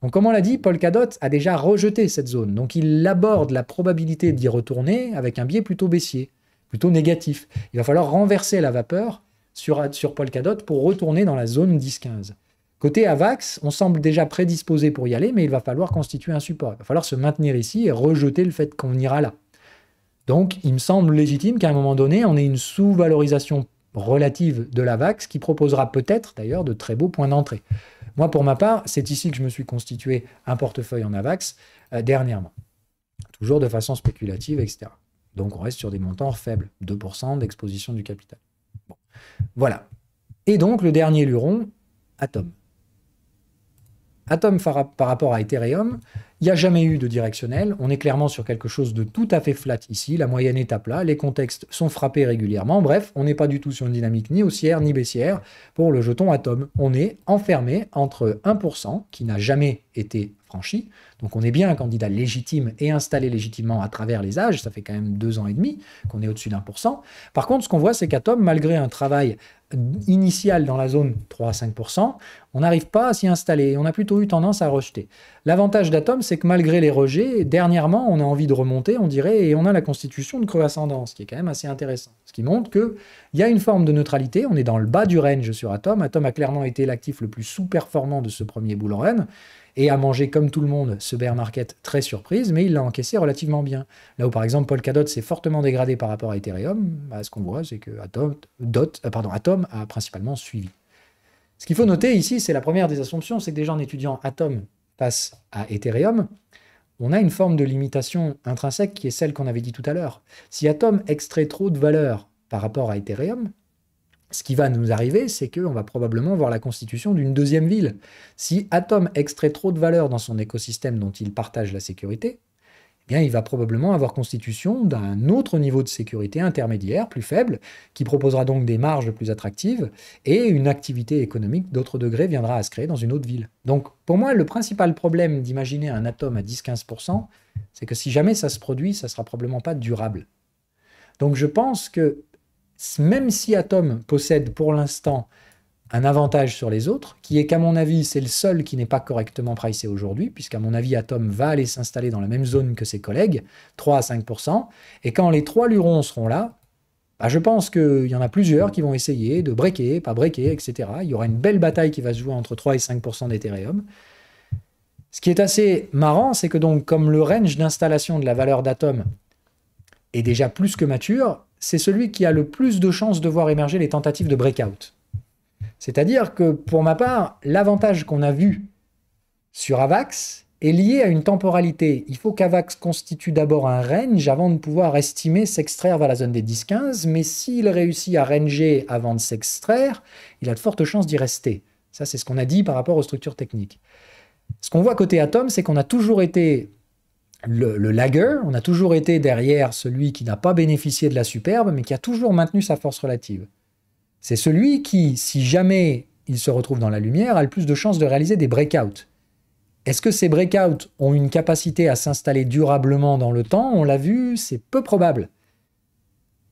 Donc comme on l'a dit, Polkadot a déjà rejeté cette zone. Donc il aborde la probabilité d'y retourner avec un biais plutôt baissier, plutôt négatif. Il va falloir renverser la vapeur sur Polkadot pour retourner dans la zone 10-15. Côté AVAX, on semble déjà prédisposé pour y aller, mais il va falloir constituer un support. Il va falloir se maintenir ici et rejeter le fait qu'on ira là. Donc, il me semble légitime qu'à un moment donné, on ait une sous-valorisation relative de l'AVAX qui proposera peut-être, d'ailleurs, de très beaux points d'entrée. Moi, pour ma part, c'est ici que je me suis constitué un portefeuille en AVAX dernièrement. Toujours de façon spéculative, etc. Donc, on reste sur des montants faibles, 2% d'exposition du capital. Bon. Voilà. Et donc, le dernier luron, Atom. Atom par rapport à Ethereum, il n'y a jamais eu de directionnel. On est clairement sur quelque chose de tout à fait flat ici. La moyenne est à plat. Les contextes sont frappés régulièrement. Bref, on n'est pas du tout sur une dynamique ni haussière ni baissière pour le jeton Atom. On est enfermé entre 1% qui n'a jamais été franchi. Donc on est bien un candidat légitime et installé légitimement à travers les âges. Ça fait quand même 2 ans et demi qu'on est au-dessus d'1%. Par contre, ce qu'on voit, c'est qu'Atom, malgré un travail initial dans la zone 3 à 5%, on n'arrive pas à s'y installer. On a plutôt eu tendance à rejeter. L'avantage d'Atom, c'est que malgré les rejets, dernièrement, on a envie de remonter, on dirait, et on a la constitution de creux ascendant, ce qui est quand même assez intéressant. Ce qui montre qu'il y a une forme de neutralité. On est dans le bas du range sur Atom. Atom a clairement été l'actif le plus sous-performant de ce premier bull run et a mangé, comme tout le monde, ce bear market très surprise, mais il l'a encaissé relativement bien. Là où, par exemple, Polkadot s'est fortement dégradé par rapport à Ethereum, ce qu'on voit, c'est que Atom a principalement suivi. Ce qu'il faut noter ici, c'est la première des assumptions, c'est que déjà en étudiant Atom face à Ethereum, on a une forme de limitation intrinsèque qui est celle qu'on avait dit tout à l'heure. Si Atom extrait trop de valeur par rapport à Ethereum, ce qui va nous arriver, c'est qu'on va probablement voir la constitution d'une deuxième ville. Si Atom extrait trop de valeur dans son écosystème dont il partage la sécurité, eh bien, il va probablement avoir constitution d'un autre niveau de sécurité intermédiaire, plus faible, qui proposera donc des marges plus attractives, et une activité économique d'autre degré viendra à se créer dans une autre ville. Donc, pour moi, le principal problème d'imaginer un Atom à 10-15%, c'est que si jamais ça se produit, ça ne sera probablement pas durable. Donc, je pense que même si Atom possède pour l'instant un avantage sur les autres, qui est qu'à mon avis, c'est le seul qui n'est pas correctement pricé aujourd'hui, puisqu'à mon avis, Atom va aller s'installer dans la même zone que ses collègues, 3 à 5%, et quand les 3 lurons seront là, je pense qu'il y en a plusieurs qui vont essayer de breaker, pas breaker, etc. Il y aura une belle bataille qui va se jouer entre 3 et 5% d'Ethereum. Ce qui est assez marrant, c'est que donc, comme le range d'installation de la valeur d'Atom est déjà plus que mature, c'est celui qui a le plus de chances de voir émerger les tentatives de breakout. C'est-à-dire que, pour ma part, l'avantage qu'on a vu sur AVAX est lié à une temporalité. Il faut qu'AVAX constitue d'abord un range avant de pouvoir estimer s'extraire vers la zone des 10-15, mais s'il réussit à ranger avant de s'extraire, il a de fortes chances d'y rester. Ça, c'est ce qu'on a dit par rapport aux structures techniques. Ce qu'on voit côté Atom, c'est qu'on a toujours été le lagger, on a toujours été derrière celui qui n'a pas bénéficié de la superbe, mais qui a toujours maintenu sa force relative. C'est celui qui, si jamais il se retrouve dans la lumière, a le plus de chances de réaliser des breakouts. Est-ce que ces breakouts ont une capacité à s'installer durablement dans le temps? On l'a vu, c'est peu probable.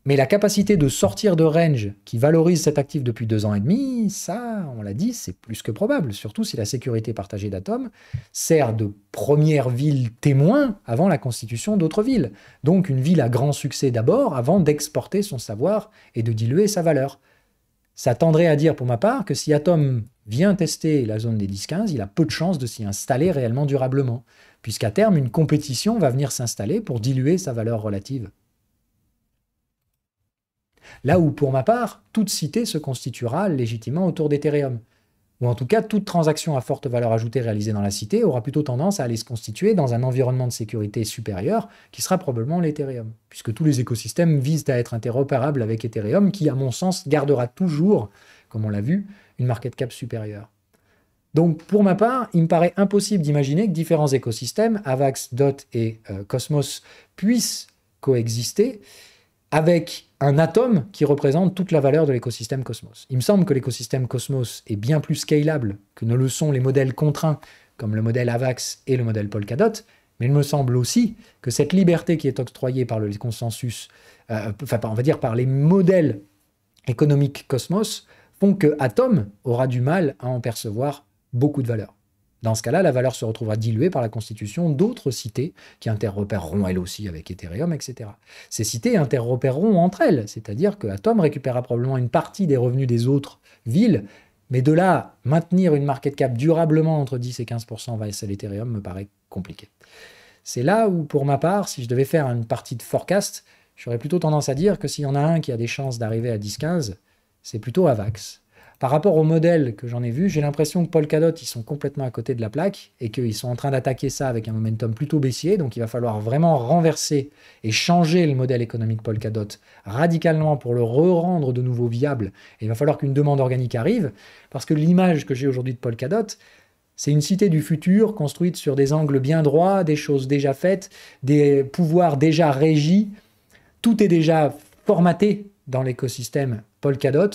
Mais la capacité de sortir de range qui valorise cet actif depuis 2 ans et demi, ça, on l'a dit, c'est plus que probable, surtout si la sécurité partagée d'Atom sert de première ville témoin avant la constitution d'autres villes. Donc une ville à grand succès d'abord, avant d'exporter son savoir et de diluer sa valeur. Ça tendrait à dire pour ma part que si Atom vient tester la zone des 10-15, il a peu de chances de s'y installer réellement durablement, puisqu'à terme, une compétition va venir s'installer pour diluer sa valeur relative. Là où, pour ma part, toute cité se constituera légitimement autour d'Ethereum. Ou en tout cas, toute transaction à forte valeur ajoutée réalisée dans la cité aura plutôt tendance à aller se constituer dans un environnement de sécurité supérieur, qui sera probablement l'Ethereum. Puisque tous les écosystèmes visent à être interopérables avec Ethereum, qui, à mon sens, gardera toujours, comme on l'a vu, une market cap supérieure. Donc, pour ma part, il me paraît impossible d'imaginer que différents écosystèmes, AVAX, DOT et Cosmos, puissent coexister avec un atome qui représente toute la valeur de l'écosystème Cosmos. Il me semble que l'écosystème Cosmos est bien plus scalable que ne le sont les modèles contraints, comme le modèle AVAX et le modèle Polkadot, mais il me semble aussi que cette liberté qui est octroyée par le consensus, on va dire par les modèles économiques Cosmos, font que Atom aura du mal à en percevoir beaucoup de valeur. Dans ce cas-là, la valeur se retrouvera diluée par la constitution d'autres cités qui interopéreront elles aussi avec Ethereum, etc. Ces cités interopéreront entre elles, c'est-à-dire que Atom récupérera probablement une partie des revenus des autres villes, mais de là, maintenir une market cap durablement entre 10 et 15% vs l'Ethereum me paraît compliqué. C'est là où, pour ma part, si je devais faire une partie de forecast, j'aurais plutôt tendance à dire que s'il y en a un qui a des chances d'arriver à 10-15, c'est plutôt AVAX. Par rapport au modèle que j'en ai vu, j'ai l'impression que Polkadot, ils sont complètement à côté de la plaque et qu'ils sont en train d'attaquer ça avec un momentum plutôt baissier. Donc il va falloir vraiment renverser et changer le modèle économique Polkadot radicalement pour le re-rendre de nouveau viable. Et il va falloir qu'une demande organique arrive parce que l'image que j'ai aujourd'hui de Polkadot, c'est une cité du futur construite sur des angles bien droits, des choses déjà faites, des pouvoirs déjà régis. Tout est déjà formaté dans l'écosystème Polkadot,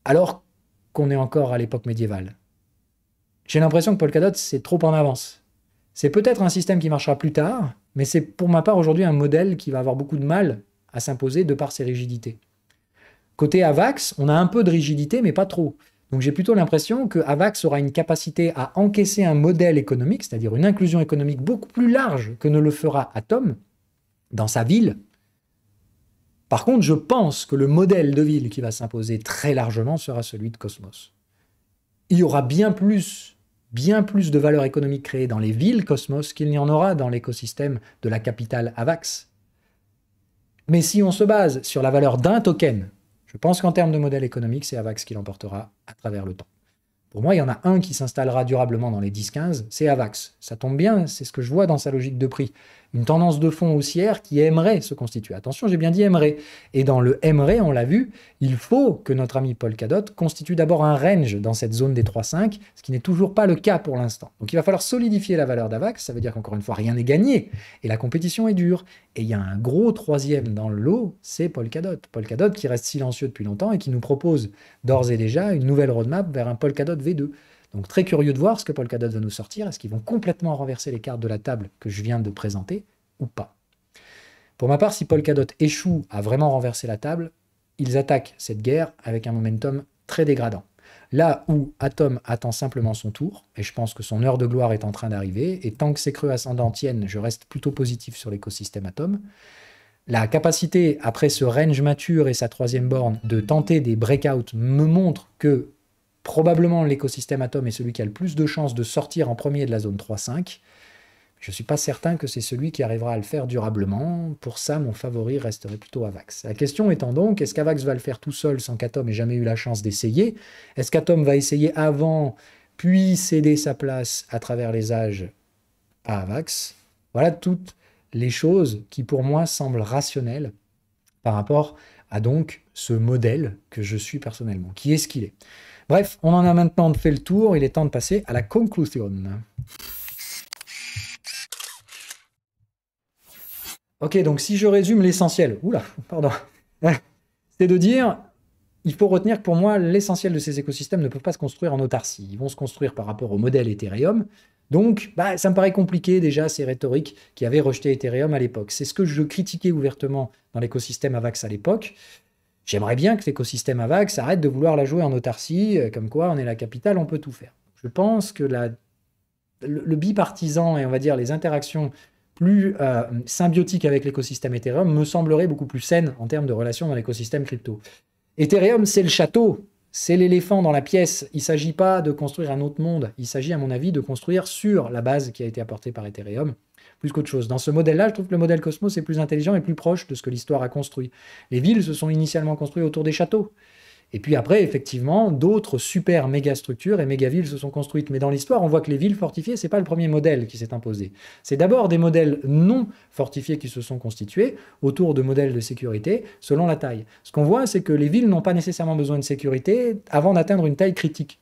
alors qu'on est encore à l'époque médiévale. J'ai l'impression que Polkadot, c'est trop en avance. C'est peut-être un système qui marchera plus tard, mais c'est pour ma part aujourd'hui un modèle qui va avoir beaucoup de mal à s'imposer de par ses rigidités. Côté AVAX, on a un peu de rigidité, mais pas trop. Donc j'ai plutôt l'impression que AVAX aura une capacité à encaisser un modèle économique, c'est-à-dire une inclusion économique beaucoup plus large que ne le fera Atom dans sa ville. Par contre, je pense que le modèle de ville qui va s'imposer très largement sera celui de Cosmos. Il y aura bien plus de valeur économique créée dans les villes Cosmos qu'il n'y en aura dans l'écosystème de la capitale AVAX. Mais si on se base sur la valeur d'un token, je pense qu'en termes de modèle économique, c'est AVAX qui l'emportera à travers le temps. Pour moi, il y en a un qui s'installera durablement dans les 10-15, c'est AVAX. Ça tombe bien, c'est ce que je vois dans sa logique de prix. Une tendance de fond haussière qui aimerait se constituer. Attention, j'ai bien dit aimerait. Et dans le aimerait, on l'a vu, il faut que notre ami Polkadot constitue d'abord un range dans cette zone des 3,5, ce qui n'est toujours pas le cas pour l'instant. Donc il va falloir solidifier la valeur d'AVAX, ça veut dire qu'encore une fois, rien n'est gagné. Et la compétition est dure. Et il y a un gros troisième dans le lot, c'est Polkadot. Polkadot qui reste silencieux depuis longtemps et qui nous propose d'ores et déjà une nouvelle roadmap vers un Polkadot V2. Donc très curieux de voir ce que Polkadot va nous sortir. Est-ce qu'ils vont complètement renverser les cartes de la table que je viens de présenter ou pas? Pour ma part, si Polkadot échoue à vraiment renverser la table, ils attaquent cette guerre avec un momentum très dégradant. Là où Atom attend simplement son tour, et je pense que son heure de gloire est en train d'arriver, et tant que ces creux ascendants tiennent, je reste plutôt positif sur l'écosystème Atom. La capacité, après ce range mature et sa troisième borne, de tenter des breakouts me montre que probablement l'écosystème Atom est celui qui a le plus de chances de sortir en premier de la zone 3-5. Je ne suis pas certain que c'est celui qui arrivera à le faire durablement. Pour ça, mon favori resterait plutôt AVAX. La question étant donc, est-ce qu'AVAX va le faire tout seul sans qu'Atom ait jamais eu la chance d'essayer? Est-ce qu'Atom va essayer avant, puis céder sa place à travers les âges à AVAX? Voilà toutes les choses qui, pour moi, semblent rationnelles par rapport à donc ce modèle que je suis personnellement. Qui est ce qu'il est? Bref, on en a maintenant fait le tour, il est temps de passer à la conclusion. Ok, donc si je résume l'essentiel, c'est de dire, il faut retenir que pour moi, l'essentiel de ces écosystèmes ne peuvent pas se construire en autarcie. Ils vont se construire par rapport au modèle Ethereum. Donc, ça me paraît compliqué déjà, ces rhétoriques qui avaient rejeté Ethereum à l'époque. C'est ce que je critiquais ouvertement dans l'écosystème AVAX à l'époque. J'aimerais bien que l'écosystème AVAX arrête de vouloir la jouer en autarcie, comme quoi on est la capitale, on peut tout faire. Je pense que le bipartisan et on va dire les interactions plus symbiotiques avec l'écosystème Ethereum me sembleraient beaucoup plus saines en termes de relations dans l'écosystème crypto. Ethereum, c'est le château, c'est l'éléphant dans la pièce. Il ne s'agit pas de construire un autre monde. Il s'agit, à mon avis, de construire sur la base qui a été apportée par Ethereum, plus qu'autre chose. Dans ce modèle-là, je trouve que le modèle Cosmos est plus intelligent et plus proche de ce que l'histoire a construit. Les villes se sont initialement construites autour des châteaux. Et puis après, effectivement, d'autres super méga structures et méga villes se sont construites. Mais dans l'histoire, on voit que les villes fortifiées, ce n'est pas le premier modèle qui s'est imposé. C'est d'abord des modèles non fortifiés qui se sont constitués autour de modèles de sécurité selon la taille. Ce qu'on voit, c'est que les villes n'ont pas nécessairement besoin de sécurité avant d'atteindre une taille critique,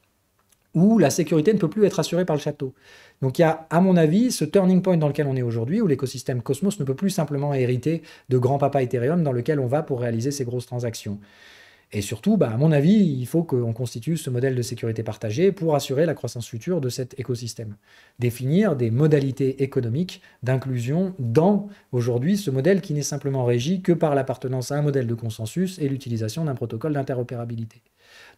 où la sécurité ne peut plus être assurée par le château. Donc il y a, à mon avis, ce turning point dans lequel on est aujourd'hui, où l'écosystème Cosmos ne peut plus simplement hériter de grand-papa Ethereum dans lequel on va pour réaliser ces grosses transactions. Et surtout, à mon avis, il faut qu'on constitue ce modèle de sécurité partagée pour assurer la croissance future de cet écosystème. Définir des modalités économiques d'inclusion dans, aujourd'hui, ce modèle qui n'est simplement régi que par l'appartenance à un modèle de consensus et l'utilisation d'un protocole d'interopérabilité.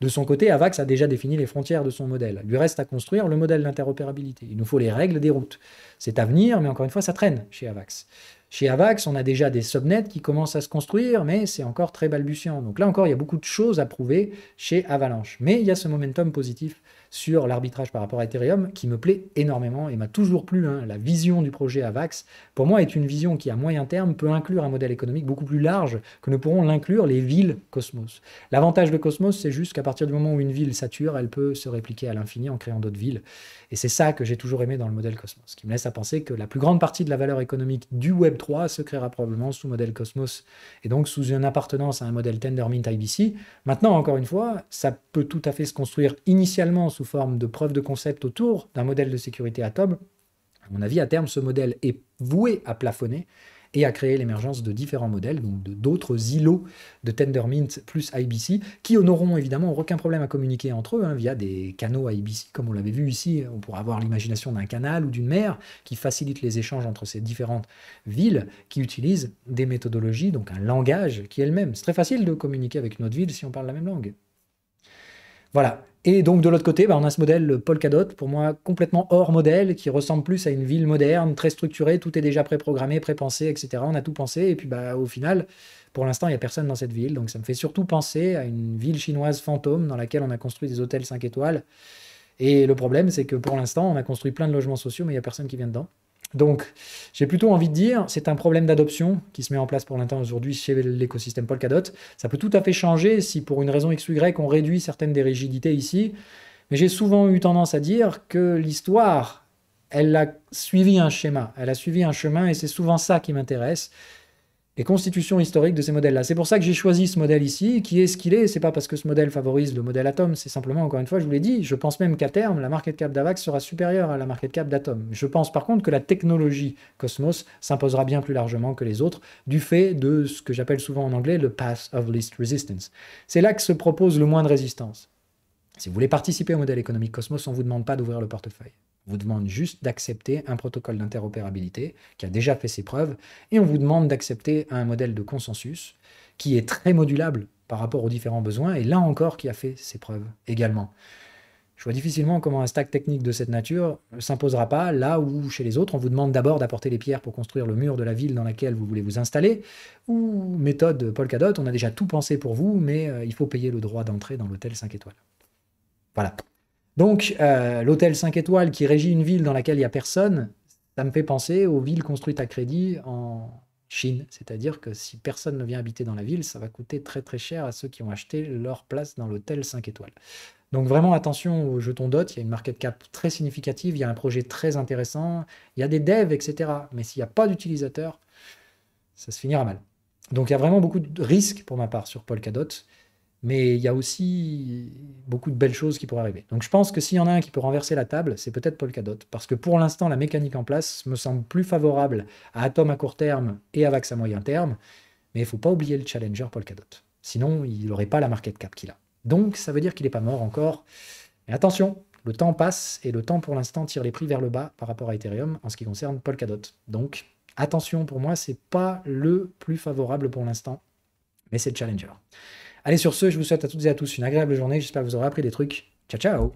De son côté, Avax a déjà défini les frontières de son modèle. Il lui reste à construire le modèle d'interopérabilité. Il nous faut les règles des routes. C'est à venir, mais encore une fois, ça traîne chez Avax. Chez Avax, on a déjà des subnets qui commencent à se construire, mais c'est encore très balbutiant. Donc là encore, il y a beaucoup de choses à prouver chez Avalanche. Mais il y a ce momentum positif sur l'arbitrage par rapport à Ethereum qui me plaît énormément et m'a toujours plu. La vision du projet Avax, pour moi, est une vision qui, à moyen terme, peut inclure un modèle économique beaucoup plus large que ne pourront l'inclure les villes Cosmos. L'avantage de Cosmos, c'est juste qu'à partir du moment où une ville sature, elle peut se répliquer à l'infini en créant d'autres villes. Et c'est ça que j'ai toujours aimé dans le modèle Cosmos, qui me laisse à penser que la plus grande partie de la valeur économique du Web3 se créera probablement sous modèle Cosmos, et donc sous une appartenance à un modèle Tendermint IBC. Maintenant, encore une fois, ça peut tout à fait se construire initialement sous forme de preuve de concept autour d'un modèle de sécurité Atom. À mon avis, à terme, ce modèle est voué à plafonner et à créer l'émergence de différents modèles, donc d'autres îlots de Tendermint plus IBC, qui n'auront évidemment aucun problème à communiquer entre eux, via des canaux IBC, comme on l'avait vu ici. On pourra avoir l'imagination d'un canal ou d'une mer qui facilite les échanges entre ces différentes villes qui utilisent des méthodologies, donc un langage qui est le même. C'est très facile de communiquer avec une autre ville si on parle la même langue. Voilà. Et donc de l'autre côté, on a ce modèle Polkadot, pour moi complètement hors modèle, qui ressemble plus à une ville moderne, très structurée, tout est déjà préprogrammé, prépensé, etc. On a tout pensé, et puis au final, pour l'instant, il n'y a personne dans cette ville, donc ça me fait surtout penser à une ville chinoise fantôme dans laquelle on a construit des hôtels 5 étoiles. Et le problème, c'est que pour l'instant, on a construit plein de logements sociaux, mais il n'y a personne qui vient dedans. Donc, j'ai plutôt envie de dire, c'est un problème d'adoption qui se met en place pour l'instant aujourd'hui chez l'écosystème Polkadot. Ça peut tout à fait changer si pour une raison X ou Y, on réduit certaines des rigidités ici. Mais j'ai souvent eu tendance à dire que l'histoire, elle a suivi un schéma, elle a suivi un chemin, et c'est souvent ça qui m'intéresse. Les constitutions historiques de ces modèles-là. C'est pour ça que j'ai choisi ce modèle ici, qui est ce qu'il est. C'est pas parce que ce modèle favorise le modèle Atom, c'est simplement, encore une fois, je vous l'ai dit, je pense même qu'à terme, la market cap d'Avax sera supérieure à la market cap d'Atom. Je pense par contre que la technologie Cosmos s'imposera bien plus largement que les autres, du fait de ce que j'appelle souvent en anglais le path of least resistance. C'est là que se propose le moins de résistance. Si vous voulez participer au modèle économique Cosmos, on ne vous demande pas d'ouvrir le portefeuille. On vous demande juste d'accepter un protocole d'interopérabilité qui a déjà fait ses preuves, et on vous demande d'accepter un modèle de consensus qui est très modulable par rapport aux différents besoins, et là encore qui a fait ses preuves également. Je vois difficilement comment un stack technique de cette nature ne s'imposera pas là où, chez les autres, on vous demande d'abord d'apporter les pierres pour construire le mur de la ville dans laquelle vous voulez vous installer, ou méthode Polkadot, on a déjà tout pensé pour vous, mais il faut payer le droit d'entrée dans l'hôtel 5 étoiles. Voilà. Donc, l'hôtel 5 étoiles qui régit une ville dans laquelle il n'y a personne, ça me fait penser aux villes construites à crédit en Chine. C'est-à-dire que si personne ne vient habiter dans la ville, ça va coûter très très cher à ceux qui ont acheté leur place dans l'hôtel 5 étoiles. Donc vraiment attention aux jetons DOT, il y a une market cap très significative, il y a un projet très intéressant, il y a des devs, etc. Mais s'il n'y a pas d'utilisateurs, ça se finira mal. Donc il y a vraiment beaucoup de risques pour ma part sur Polkadot. Mais il y a aussi beaucoup de belles choses qui pourraient arriver. Donc je pense que s'il y en a un qui peut renverser la table, c'est peut-être Polkadot. Parce que pour l'instant, la mécanique en place me semble plus favorable à Atom à court terme et Avax à moyen terme. Mais il ne faut pas oublier le challenger Polkadot. Sinon, il n'aurait pas la market cap qu'il a. Donc ça veut dire qu'il n'est pas mort encore. Mais attention, le temps passe et le temps pour l'instant tire les prix vers le bas par rapport à Ethereum en ce qui concerne Polkadot. Donc attention, pour moi, c'est pas le plus favorable pour l'instant, mais c'est le challenger. Allez, sur ce, je vous souhaite à toutes et à tous une agréable journée. J'espère que vous aurez appris des trucs. Ciao, ciao!